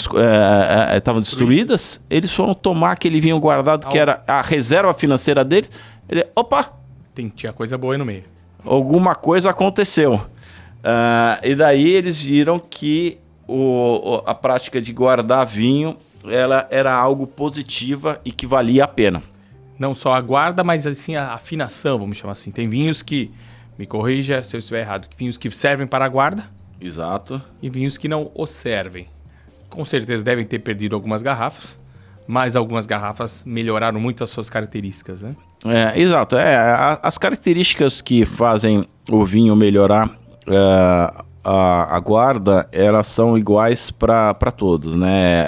destruídas, eles foram tomar aquele vinho guardado, que era a reserva financeira deles. Opa! Tinha coisa boa aí no meio. Alguma coisa aconteceu. E daí eles viram que a prática de guardar vinho ela era algo positiva e que valia a pena. Não só a guarda, mas assim a afinação, vamos chamar assim. Tem vinhos que, me corrija se eu estiver errado, vinhos que servem para a guarda. Exato. E vinhos que não o servem. Com certeza devem ter perdido algumas garrafas, mas algumas garrafas melhoraram muito as suas características, né? Exato. As características que fazem o vinho melhorar a guarda, elas são iguais para todos, né?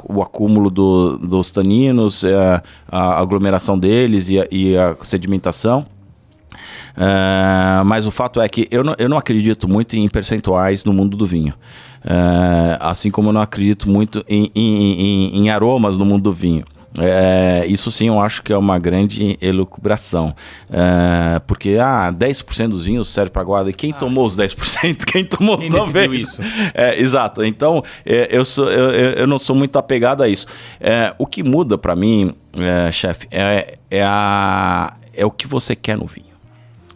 O acúmulo dos taninos, a aglomeração deles e a sedimentação. Mas o fato é que eu não acredito muito em percentuais no mundo do vinho. Assim como eu não acredito muito em aromas no mundo do vinho. Isso sim eu acho que é uma grande elucubração, porque 10% dos vinhos serve para guarda, e quem tomou os 10%? Quem tomou os 90%? Isso? Exato, então eu não sou muito apegado a isso. O que muda para mim, chefe, é o que você quer no vinho.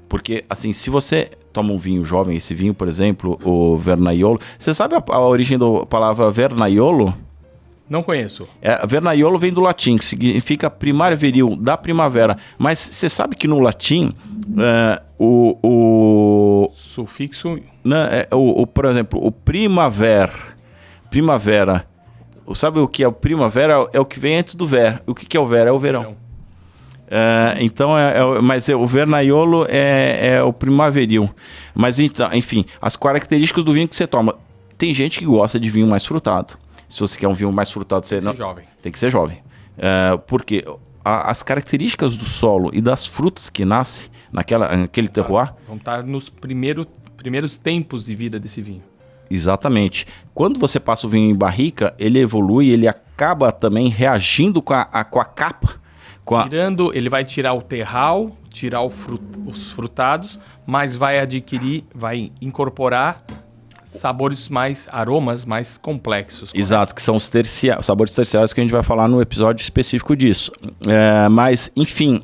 Porque, assim, se você toma um vinho jovem, esse vinho, por exemplo, o Vernaiolo... Você sabe a origem da palavra Vernaiolo? Não conheço. Vernaiolo vem do latim, que significa primário viril, da primavera. Mas você sabe que no latim, o sufixo... por exemplo, o primavera... Sabe o que é o primavera? É o que vem antes do ver. O que é o ver? É o verão. Então, mas o Vernaiolo é o primaveril. Mas então, enfim, as características do vinho que você toma. Tem gente que gosta de vinho mais frutado. Se você quer um vinho mais frutado, tem que ser jovem. Porque as características do solo e das frutas que nascem naquele terroir... Vão estar nos primeiros tempos de vida desse vinho. Exatamente. Quando você passa o vinho em barrica, ele evolui, ele acaba também reagindo com a capa. Ele vai tirar o terral, tirar os frutados, mas vai incorporar aromas mais complexos. Correto? Exato, que são os sabores terciários que a gente vai falar no episódio específico disso. Mas, enfim,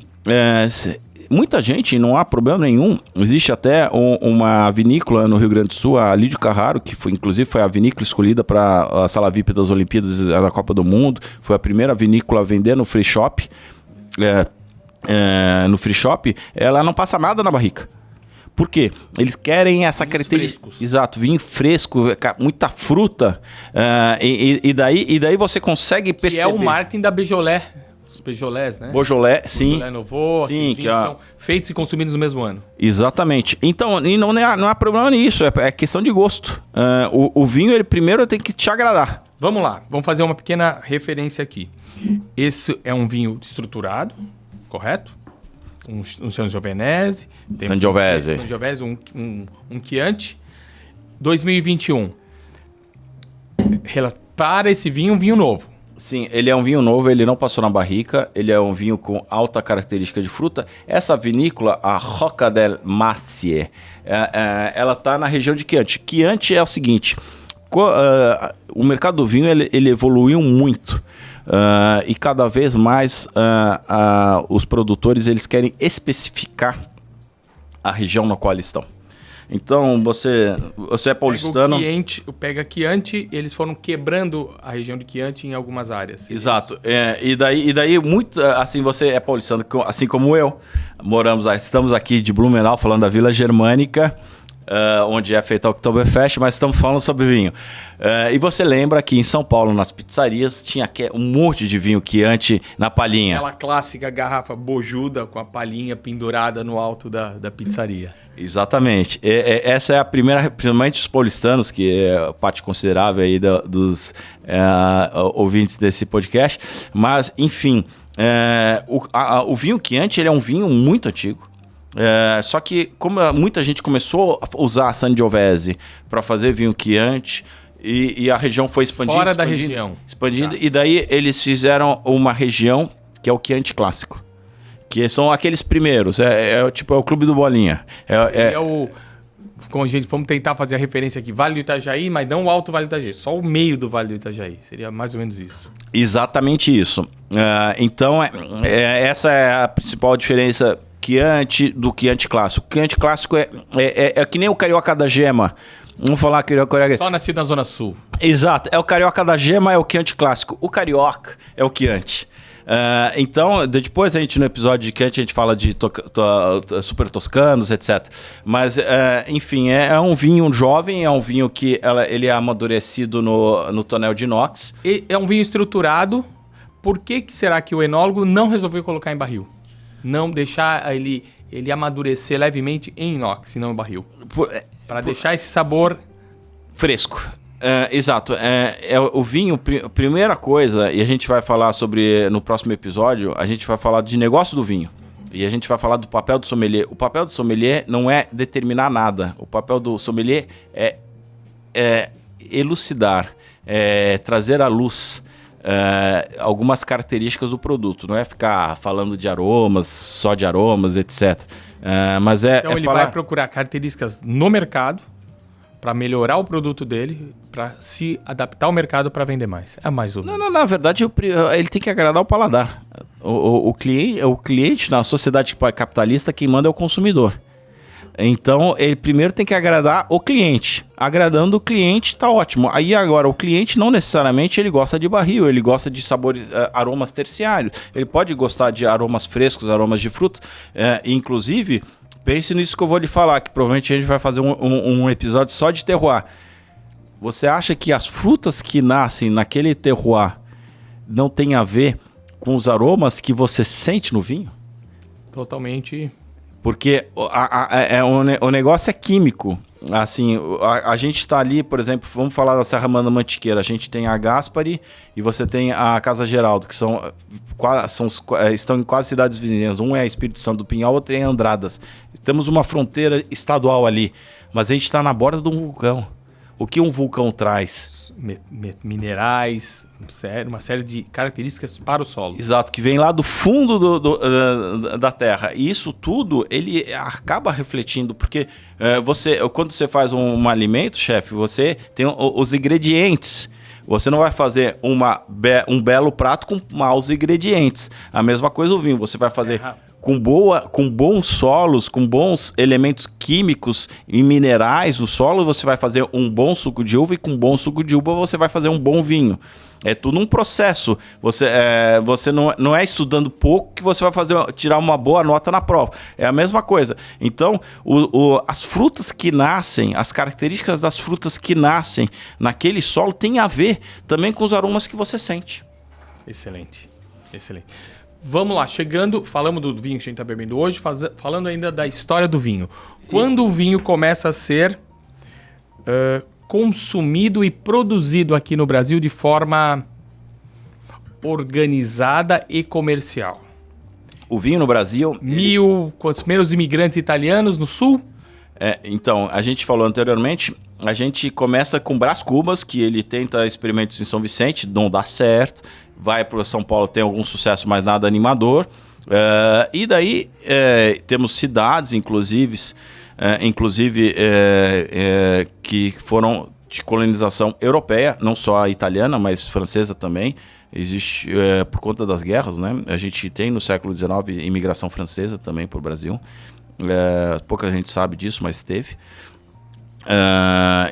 muita gente, não há problema nenhum. Existe até uma vinícola no Rio Grande do Sul, a Lídio Carraro, que inclusive foi a vinícola escolhida para a Sala VIP das Olimpíadas da Copa do Mundo. Foi a primeira vinícola a vender no free shop. No free shop, ela não passa nada na barrica. Por quê? Eles querem essa característica. Exato, vinho fresco, muita fruta. E daí você consegue perceber. Que é o marketing da Beaujolais. Os Beaujolais, né? Beaujolais, sim. Beaujolais Nouveau, sim, que são feitos e consumidos no mesmo ano. Exatamente. Então, não há problema nisso, é questão de gosto. O vinho, ele primeiro tem que te agradar. Vamos lá, vamos fazer uma pequena referência aqui. Esse é um vinho estruturado, correto? Um Sangiovese. Sangiovese, um Chianti. 2021. Para esse vinho, um vinho novo. Sim, ele é um vinho novo, ele não passou na barrica, ele é um vinho com alta característica de fruta. Essa vinícola, a Rocca del Macier, ela está na região de Chianti. Chianti é o seguinte, o mercado do vinho ele evoluiu muito. E cada vez mais os produtores eles querem especificar a região na qual eles estão. Então, você é paulistano... Pega Chianti, eles foram quebrando a região de Chianti em algumas áreas. Exato. E daí muito, assim, você é paulistano, assim como eu. Estamos aqui de Blumenau, falando da Vila Germânica, onde é feita a Oktoberfest, mas estamos falando sobre vinho. E você lembra que em São Paulo, nas pizzarias, tinha um monte de vinho Chianti na palhinha. Aquela clássica garrafa bojuda com a palhinha pendurada no alto da pizzaria. Exatamente. Essa é a primeira, principalmente os paulistanos, que é parte considerável aí dos ouvintes desse podcast. Mas, enfim, o vinho Chianti ele é um vinho muito antigo. Só que como muita gente começou a usar a Sangiovese para fazer vinho Chianti e a região foi expandindo. Fora da região. Expandindo, e daí eles fizeram uma região que é o Chianti clássico. Que são aqueles primeiros, tipo o Clube do Bolinha. Vamos tentar fazer a referência aqui, Vale do Itajaí, mas não o Alto Vale do Itajaí, só o meio do Vale do Itajaí, seria mais ou menos isso. Exatamente isso. Então, essa é a principal diferença do Chianti clássico. O Chianti clássico é que nem o Carioca da Gema. Vamos falar Carioca... Só nascido na Zona Sul. Exato, é o Carioca da Gema, é o Chianti clássico. O Carioca é o Chianti. Então, depois a gente no episódio de Chianti a gente fala de super toscanos, etc. Mas, enfim, é um vinho jovem, é um vinho que ele é amadurecido no tonel de inox. E é um vinho estruturado. Por que será que o enólogo não resolveu colocar em barril? Não deixar ele amadurecer levemente em inox, e não em barril? Para deixar esse sabor fresco. Exato. O vinho, primeira coisa, e a gente vai falar sobre no próximo episódio, a gente vai falar de negócio do vinho. E a gente vai falar do papel do sommelier. O papel do sommelier não é determinar nada. O papel do sommelier é elucidar, trazer à luz algumas características do produto. Não é ficar falando de aromas, só de aromas, etc. Mas então ele vai procurar características no mercado para melhorar o produto dele, para se adaptar ao mercado para vender mais. É mais ou menos. Não, na verdade, ele tem que agradar o paladar. O cliente, na sociedade capitalista, quem manda é o consumidor. Então, ele primeiro tem que agradar o cliente. Agradando o cliente, tá ótimo. Aí agora, o cliente não necessariamente ele gosta de barril, ele gosta de sabores, aromas terciários. Ele pode gostar de aromas frescos, aromas de frutas. Inclusive, pense nisso que eu vou lhe falar, que provavelmente a gente vai fazer um episódio só de terroir. Você acha que as frutas que nascem naquele terroir não tem a ver com os aromas que você sente no vinho? Totalmente Porque o negócio é químico. Assim, a gente está ali, por exemplo, vamos falar da Serra Mantiqueira. A gente tem a Gaspari e você tem a Casa Geraldo, que estão em quase cidades vizinhas. Um é Espírito Santo do Pinhal, outro é Andradas. Temos uma fronteira estadual ali, mas a gente está na borda de um vulcão. O que um vulcão traz? Minerais, uma série de características para o solo. Exato, que vem lá do fundo da Terra. E isso tudo, ele acaba refletindo, porque quando você faz um alimento, chefe, você tem os ingredientes. Você não vai fazer um belo prato com maus ingredientes. A mesma coisa o vinho, você vai fazer... Com bons solos, com bons elementos químicos e minerais no solo, você vai fazer um bom suco de uva, e com bom suco de uva você vai fazer um bom vinho. É tudo um processo. Você não é estudando pouco que você vai tirar uma boa nota na prova. É a mesma coisa. Então, as frutas que nascem, as características das frutas que nascem naquele solo tem a ver também com os aromas que você sente. Excelente, excelente. Vamos lá, falamos do vinho que a gente está bebendo hoje, falando ainda da história do vinho. Quando o vinho começa a ser consumido e produzido aqui no Brasil de forma organizada e comercial? O vinho no Brasil... Com os primeiros imigrantes italianos no sul? Então, a gente falou anteriormente, a gente começa com Brás Cubas, que ele tenta experimentos em São Vicente, não dá certo. Vai para São Paulo, tem algum sucesso, mas nada animador. E daí temos cidades, inclusive que foram de colonização europeia, não só a italiana, mas francesa também. Existe por conta das guerras, né? A gente tem no século XIX imigração francesa também para o Brasil. Pouca gente sabe disso, mas teve.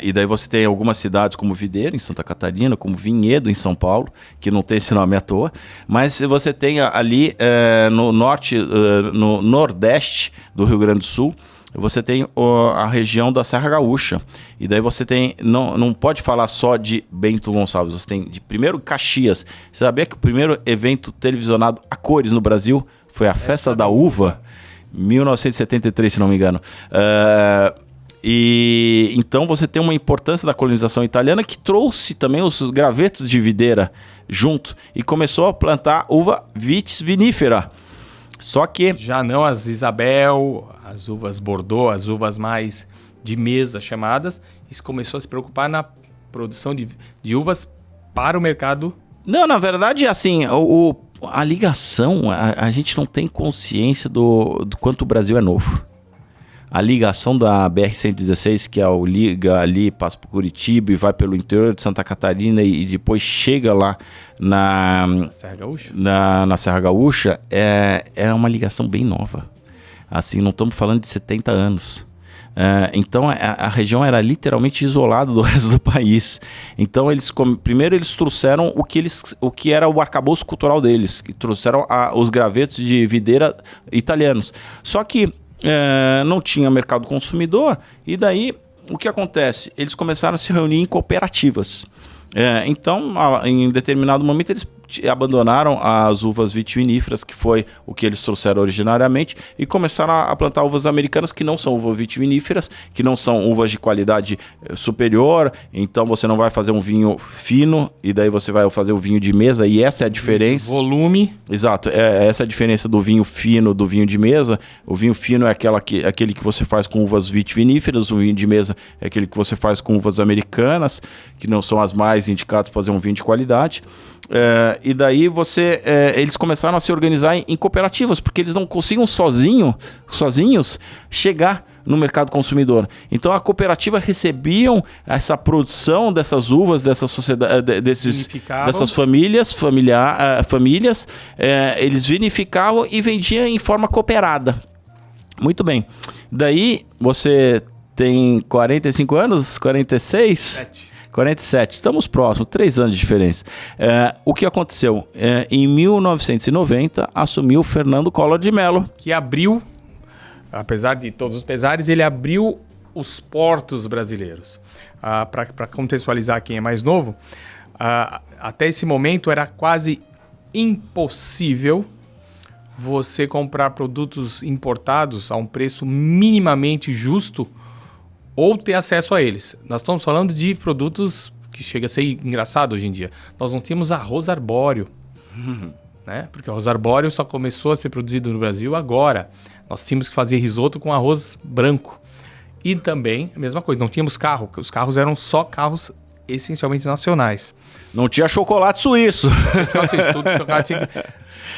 E daí você tem algumas cidades como Videira, em Santa Catarina, como Vinhedo, em São Paulo, que não tem esse nome à toa, mas você tem ali no norte, no nordeste do Rio Grande do Sul, você tem a região da Serra Gaúcha, e daí você tem, não pode falar só de Bento Gonçalves, você tem de primeiro Caxias. Você sabia que o primeiro evento televisionado a cores no Brasil foi a Festa da Uva, 1973, se não me engano. E então você tem uma importância da colonização italiana que trouxe também os gravetos de videira junto e começou a plantar uva vitis vinifera. Só que... Já não as Isabel, as uvas Bordeaux, as uvas mais de mesa chamadas, isso começou a se preocupar na produção de uvas para o mercado. Não, na verdade, assim, a ligação, a gente não tem consciência do quanto o Brasil é novo. A ligação da BR-116, que é o liga ali, passa por Curitiba e vai pelo interior de Santa Catarina e depois chega lá na Serra Gaúcha, na Serra Gaúcha, é uma ligação bem nova. Assim, não estamos falando de 70 anos. Então a região era literalmente isolada do resto do país. Então primeiro eles trouxeram o que era o arcabouço cultural deles, que trouxeram os gravetos de videira italianos. Só que não tinha mercado consumidor, e daí o que acontece? Eles começaram a se reunir em cooperativas. Então, em determinado momento, eles abandonaram as uvas vitiviníferas, que foi o que eles trouxeram originariamente, e começaram a plantar uvas americanas, que não são uvas vitiviníferas, que não são uvas de qualidade superior. Então você não vai fazer um vinho fino, e daí você vai fazer o vinho de mesa, e essa é a diferença. Volume. Exato, essa é a diferença do vinho fino do vinho de mesa. O vinho fino é aquele que você faz com uvas vitiviníferas, o vinho de mesa é aquele que você faz com uvas americanas, que não são as mais indicadas para fazer um vinho de qualidade. E daí eles começaram a se organizar em cooperativas, porque eles não conseguiam sozinhos chegar no mercado consumidor. Então a cooperativa recebiam essa produção dessas uvas, dessa sociedade, dessas famílias, eles vinificavam e vendiam em forma cooperada. Muito bem. Daí você tem 45 anos, 46? 47, estamos próximos, 3 anos de diferença. O que aconteceu? Em 1990, assumiu Fernando Collor de Mello. Que abriu, apesar de todos os pesares, ele abriu os portos brasileiros. Para contextualizar quem é mais novo, até esse momento era quase impossível você comprar produtos importados a um preço minimamente justo ou ter acesso a eles. Nós estamos falando de produtos que chega a ser engraçado hoje em dia. Nós não tínhamos arroz arbóreo, né? Porque o arroz arbóreo só começou a ser produzido no Brasil agora. Nós tínhamos que fazer risoto com arroz branco. E também, a mesma coisa, não tínhamos carro. Os carros eram só carros essencialmente nacionais. Não tinha chocolate suíço. Tudo chocolate...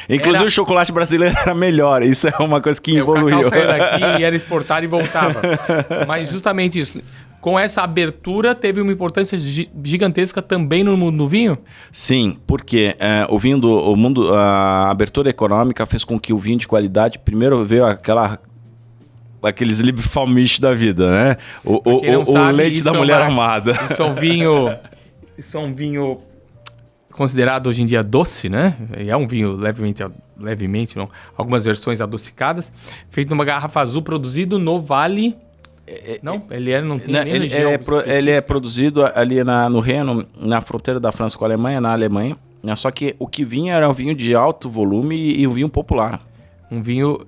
Inclusive o chocolate brasileiro era melhor. Isso é uma coisa que evoluiu. O cacau saía daqui e era exportado e voltava. Mas justamente isso. Com essa abertura, teve uma importância gigantesca também no vinho? Sim, porque a abertura econômica fez com que o vinho de qualidade, primeiro veio aqueles Liebfraumilch da vida, né? O leite da mulher amada. Isso é um vinho considerado hoje em dia doce, né? É um vinho levemente, não, algumas versões adocicadas, feito numa garrafa azul, produzido no Vale... Não, não tem nem região específica. Ele é produzido ali no Reno, na fronteira da França com a Alemanha, na Alemanha. Só que o que vinha era um vinho de alto volume e um vinho popular. Um vinho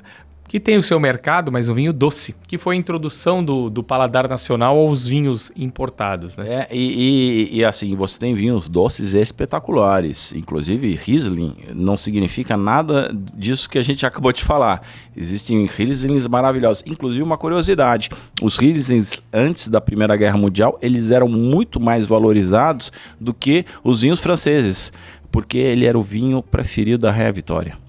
que tem o seu mercado, mas um vinho doce, que foi a introdução do paladar nacional aos vinhos importados, né? E assim, você tem vinhos doces espetaculares. Inclusive, Riesling não significa nada disso que a gente acabou de falar. Existem Rieslings maravilhosos. Inclusive, uma curiosidade, os Rieslings antes da Primeira Guerra Mundial, eles eram muito mais valorizados do que os vinhos franceses, porque ele era o vinho preferido da Rainha Vitória.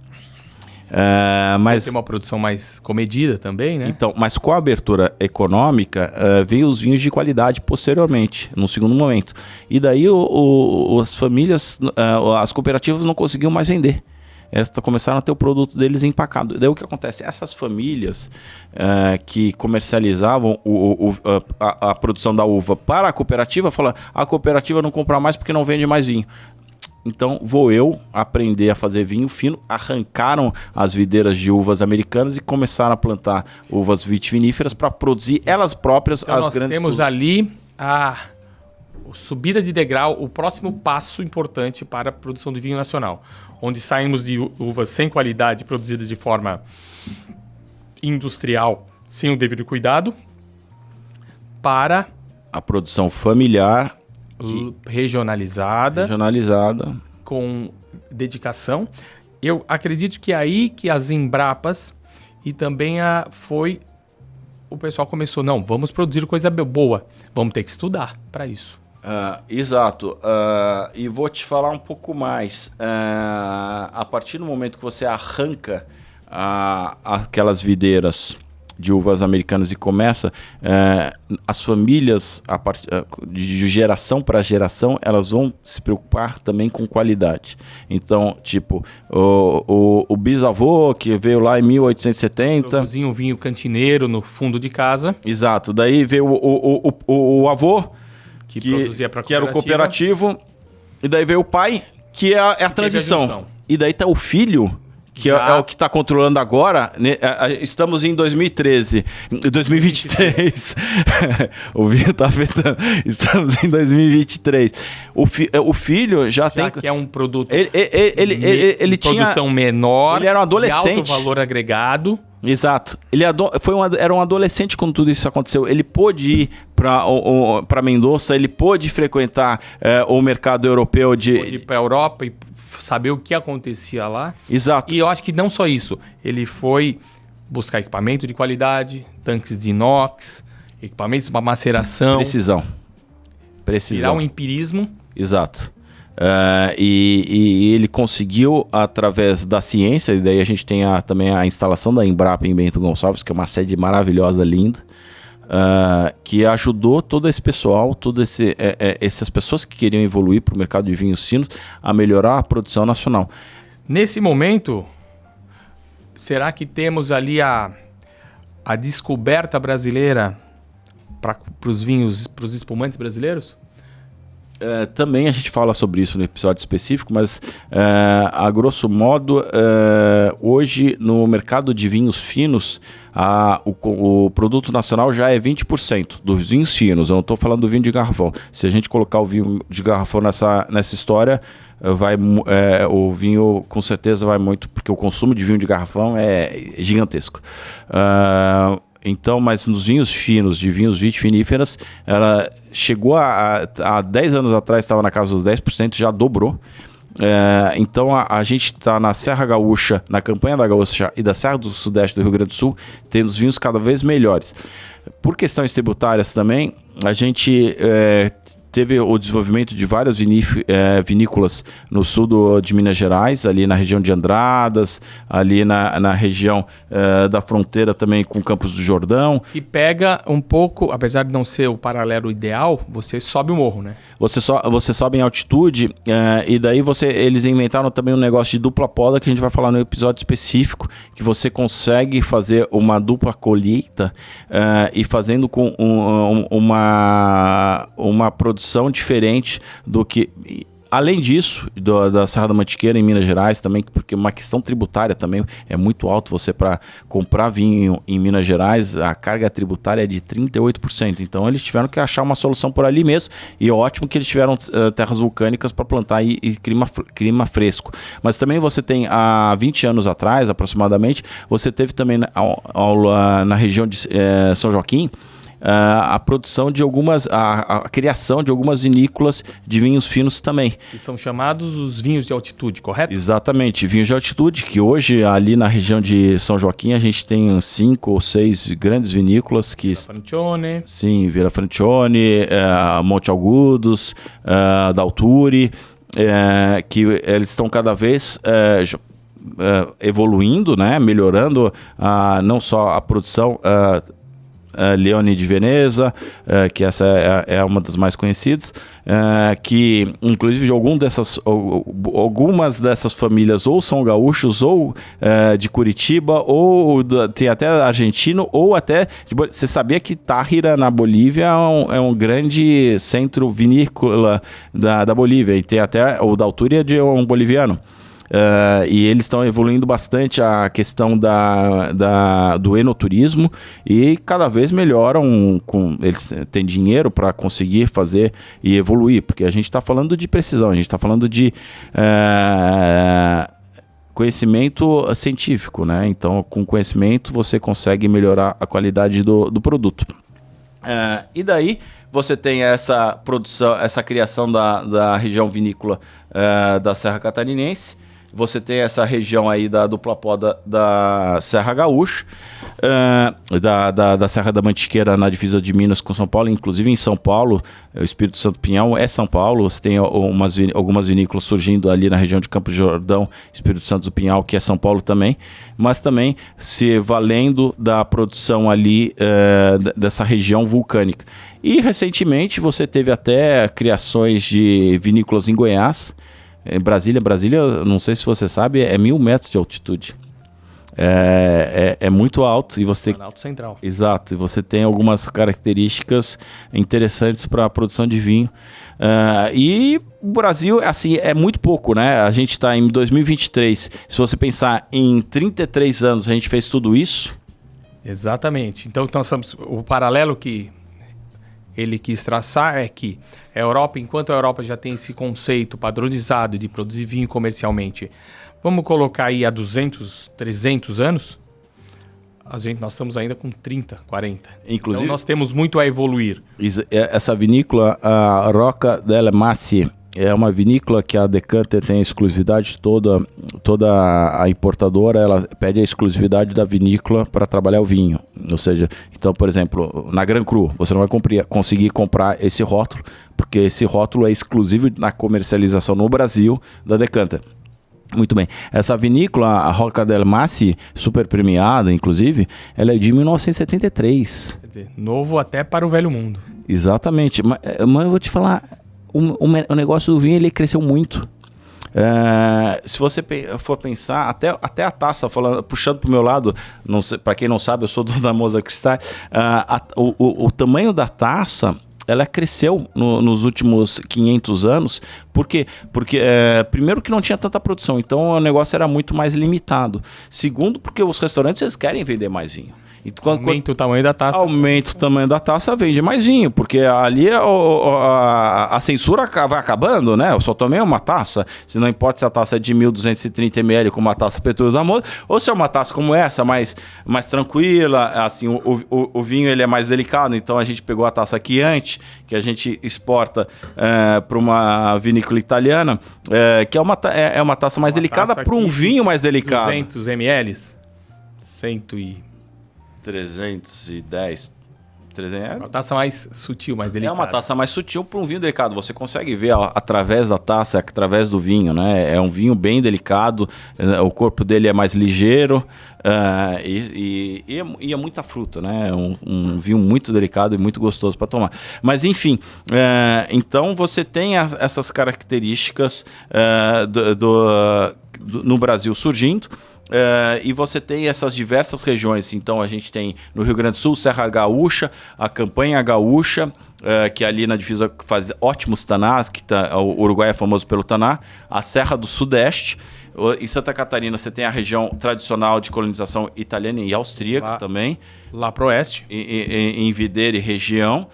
Mas tem uma produção mais comedida também, né? Então, mas com a abertura econômica, veio os vinhos de qualidade posteriormente, no segundo momento. E daí as famílias, as cooperativas não conseguiam mais vender. Elas começaram a ter o produto deles empacado. Daí o que acontece? Essas famílias que comercializavam a produção da uva para a cooperativa, falaram, a cooperativa não compra mais porque não vende mais vinho. Então vou eu aprender a fazer vinho fino. Arrancaram as videiras de uvas americanas e começaram a plantar uvas vitiviníferas para produzir elas próprias então, as nós grandes... Temos ali a subida de degrau, o próximo passo importante para a produção de vinho nacional, onde saímos de uvas sem qualidade produzidas de forma industrial, sem o devido cuidado, para a produção familiar, regionalizada, com dedicação. Eu acredito que é aí que as Embrapas e também o pessoal começou, não, vamos produzir coisa boa, vamos ter que estudar para isso. Exato. E vou te falar um pouco mais. A partir do momento que você arranca aquelas videiras de uvas americanas e começa, as famílias, de geração para geração, elas vão se preocupar também com qualidade. Então, tipo, o bisavô que veio lá em 1870... Produzia um vinho cantineiro no fundo de casa. Exato. Daí veio o avô, que produzia para que era o cooperativo, e daí veio o pai, que é a transição. E daí tá o filho... que é o que está controlando agora, né? Estamos em 2023. O vinho está afetando. Estamos em 2023. O filho já tem... que é um produto ele tinha produção menor, ele era um adolescente. De alto valor agregado. Exato. Ele era um adolescente quando tudo isso aconteceu. Ele pôde ir para Mendoza, ele pôde frequentar o mercado europeu Pôde ir para a Europa e saber o que acontecia lá. Exato. E eu acho que não só isso. Ele foi buscar equipamento de qualidade, tanques de inox, equipamentos para maceração. Precisão. Tirar um empirismo. Exato. E ele conseguiu, através da ciência, e daí a gente tem também a instalação da Embrapa em Bento Gonçalves, que é uma sede maravilhosa, linda, que ajudou todo esse pessoal, essas pessoas que queriam evoluir para o mercado de vinhos finos, a melhorar a produção nacional. Nesse momento, será que temos ali a descoberta brasileira para os vinhos, para os espumantes brasileiros? Também a gente fala sobre isso no episódio específico, mas a grosso modo, hoje no mercado de vinhos finos, o produto nacional já é 20% dos vinhos finos. Eu não estou falando do vinho de garrafão. Se a gente colocar o vinho de garrafão nessa história, o vinho com certeza vai muito, porque o consumo de vinho de garrafão é gigantesco. Então, mas nos vinhos finos, de vinhos vitiviníferas, ela chegou há 10 anos atrás, estava na casa dos 10%, já dobrou. Então a gente está na Serra Gaúcha, na campanha da Gaúcha e da Serra do Sudeste do Rio Grande do Sul, tendo os vinhos cada vez melhores. Por questões tributárias também, a gente teve o desenvolvimento de várias vinícolas no sul de Minas Gerais, ali na região de Andradas, ali na região da fronteira também com Campos do Jordão. Que pega um pouco, apesar de não ser o paralelo ideal, você sobe o morro, né? Você sobe em altitude e daí eles inventaram também um negócio de dupla poda que a gente vai falar no episódio específico, que você consegue fazer uma dupla colheita e fazendo com uma produção diferente do que... Além disso, da Serra da Mantiqueira em Minas Gerais também, porque uma questão tributária também é muito alto. Você, para comprar vinho em Minas Gerais, a carga tributária é de 38%. Então eles tiveram que achar uma solução por ali mesmo, e é ótimo que eles tiveram terras vulcânicas para plantar e clima fresco. Mas também você tem, há 20 anos atrás aproximadamente, você teve também na região de São Joaquim, a produção de a criação de algumas vinícolas de vinhos finos também. Que são chamados os vinhos de altitude, correto? Exatamente, vinhos de altitude, que hoje ali na região de São Joaquim a gente tem 5 ou 6 grandes vinícolas que... Villa Francione. Sim, Villa Francione, Monte Agudos, Dalturi, que eles estão cada vez... evoluindo, né, melhorando não só a produção... Leone de Veneza, que essa é uma das mais conhecidas, que inclusive algumas dessas famílias ou são gaúchos ou de Curitiba, ou tem até argentino, ou até... Você sabia que Táchira, na Bolívia, é um grande centro vinícola da Bolívia, e tem até o Dalturi de um boliviano. E eles estão evoluindo bastante a questão do enoturismo, e cada vez melhoram, eles têm dinheiro para conseguir fazer e evoluir, porque a gente está falando de precisão, a gente está falando de conhecimento científico, né? Então, com conhecimento você consegue melhorar a qualidade do produto. E daí você tem essa produção, essa criação da região vinícola da Serra Catarinense. Você tem essa região aí da dupla poda da Serra Gaúcha, da Serra da Mantiqueira na divisa de Minas com São Paulo. Inclusive em São Paulo, o Espírito Santo Pinhal é São Paulo. Você tem algumas vinícolas surgindo ali na região de Campos do Jordão, Espírito Santo do Pinhal, que é São Paulo também. Mas também se valendo da produção ali dessa região vulcânica. E recentemente você teve até criações de vinícolas em Goiás. Em Brasília, não sei se você sabe, é 1.000 metros de altitude. É muito alto. E você Planalto Central. Exato. E você tem algumas características interessantes para a produção de vinho. E o Brasil, assim, é muito pouco, né? A gente está em 2023. Se você pensar em 33 anos, a gente fez tudo isso. Exatamente. Então o paralelo que ele quis traçar é que a Europa, enquanto a Europa já tem esse conceito padronizado de produzir vinho comercialmente, vamos colocar aí há 200, 300 anos, nós estamos ainda com 30, 40. Inclusive, então nós temos muito a evoluir. Essa vinícola, a Rocca delle Macie, é uma vinícola que a Decanter tem a exclusividade, toda a importadora, ela pede a exclusividade da vinícola para trabalhar o vinho. Ou seja, então, por exemplo, na Gran Cru, você não vai conseguir comprar esse rótulo, porque esse rótulo é exclusivo na comercialização no Brasil da Decanter. Muito bem. Essa vinícola, a Rocca delle Macie, super premiada, inclusive, ela é de 1973. Quer dizer, novo até para o velho mundo. Exatamente. Mas eu vou te falar... O negócio do vinho, ele cresceu muito. Se você for pensar, até a taça, puxando para o meu lado, para quem não sabe, eu sou dono da Moza Cristal, o tamanho da taça ela cresceu nos últimos 500 anos. Por quê? Porque, primeiro, que não tinha tanta produção, então o negócio era muito mais limitado. Segundo, porque os restaurantes eles querem vender mais vinho. Aumenta o tamanho da taça. Aumenta o tamanho da taça, vende mais vinho, porque ali a censura vai acabando, né? Eu só tomei uma taça, se não importa se a taça é de 1.230 ml como uma taça Petrus da Moça, ou se é uma taça como essa, mais tranquila, assim, o vinho ele é mais delicado, então a gente pegou a taça Chianti, que a gente exporta para uma vinícola italiana, que é uma taça mais delicada para um vinho mais delicado. 200 ml? 310. É uma taça mais sutil, mais delicada. É uma taça mais sutil para um vinho delicado. Você consegue ver através da taça, através do vinho, né? É um vinho bem delicado, o corpo dele é mais ligeiro e é muita fruta, né? Um vinho muito delicado e muito gostoso para tomar. Mas enfim, então você tem essas características no Brasil surgindo. E você tem essas diversas regiões. Então a gente tem no Rio Grande do Sul Serra Gaúcha, a Campanha Gaúcha, que ali na divisa faz ótimos tanás, o Uruguai é famoso pelo taná, a Serra do Sudeste. Em Santa Catarina você tem a região tradicional de colonização italiana e austríaca também. Lá para o oeste. Em Videira e região.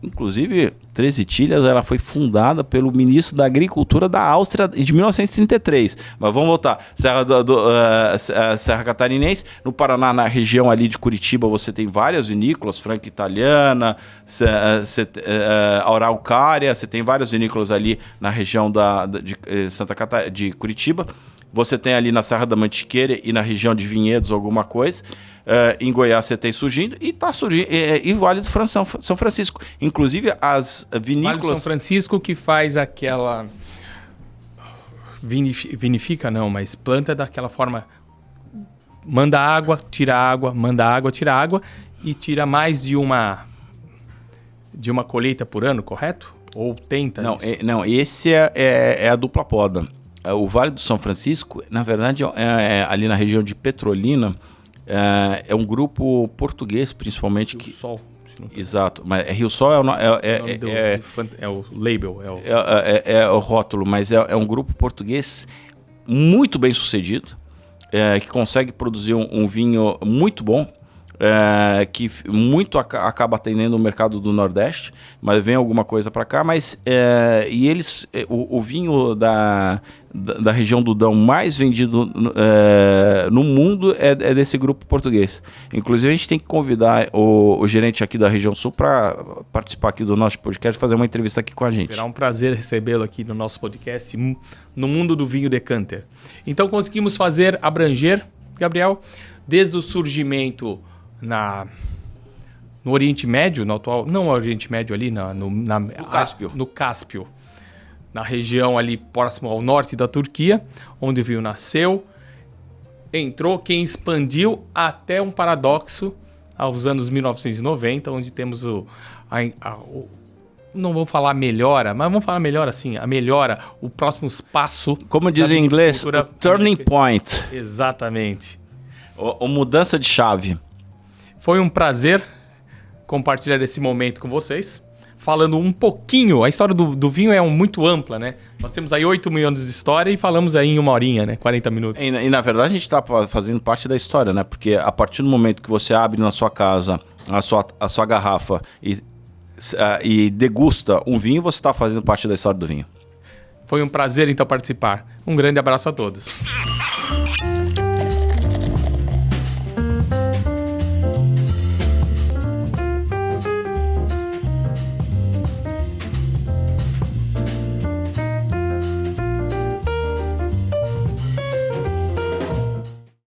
Inclusive, Treze Itilhas ela foi fundada pelo ministro da Agricultura da Áustria de 1933. Mas vamos voltar. Serra Catarinense. No Paraná, na região ali de Curitiba, você tem várias vinícolas. Franca Italiana, Araucária. Você tem várias vinícolas ali na região de Curitiba. Você tem ali na Serra da Mantiqueira e na região de Vinhedos alguma coisa. Em Goiás você tem surgindo e está surgindo. E Vale do São Francisco. Inclusive as vinícolas... Vale do São Francisco que faz aquela... Vinifica não, mas planta daquela forma... Manda água, tira água, manda água, tira água. E tira mais de uma colheita por ano, correto? Ou tenta? Não, esse é a dupla poda. O Vale do São Francisco, na verdade, ali na região de Petrolina, é um grupo português, principalmente. Rio Sol. Exato, mas Rio Sol é o label. É o rótulo, mas é um grupo português muito bem sucedido, que consegue produzir um vinho muito bom. Que muito acaba atendendo o mercado do Nordeste, mas vem alguma coisa para cá, e eles, o vinho da região do Dão mais vendido no mundo é desse grupo português. Inclusive a gente tem que convidar o gerente aqui da região sul para participar aqui do nosso podcast, fazer uma entrevista aqui com a gente. Será um prazer recebê-lo aqui no nosso podcast, no mundo do vinho decanter. Então conseguimos abranger, Gabriel, desde o surgimento no Oriente Médio, no atual, não no Oriente Médio ali, no Cáspio. No Cáspio, na região ali próximo ao norte da Turquia, onde o vinho nasceu, entrou, quem expandiu até um paradoxo aos anos 1990, onde temos não vou falar melhora, mas vamos falar melhor assim, o próximo passo. Como diz em inglês, o turning point. Exatamente. A mudança de chave. Foi um prazer compartilhar esse momento com vocês, falando um pouquinho. A história do vinho é muito ampla, né? Nós temos aí 8 mil anos de história e falamos aí em 1 horinha, né? 40 minutos. E na verdade a gente está fazendo parte da história, né? Porque a partir do momento que você abre na sua casa a sua garrafa e degusta um vinho, você está fazendo parte da história do vinho. Foi um prazer então participar. Um grande abraço a todos.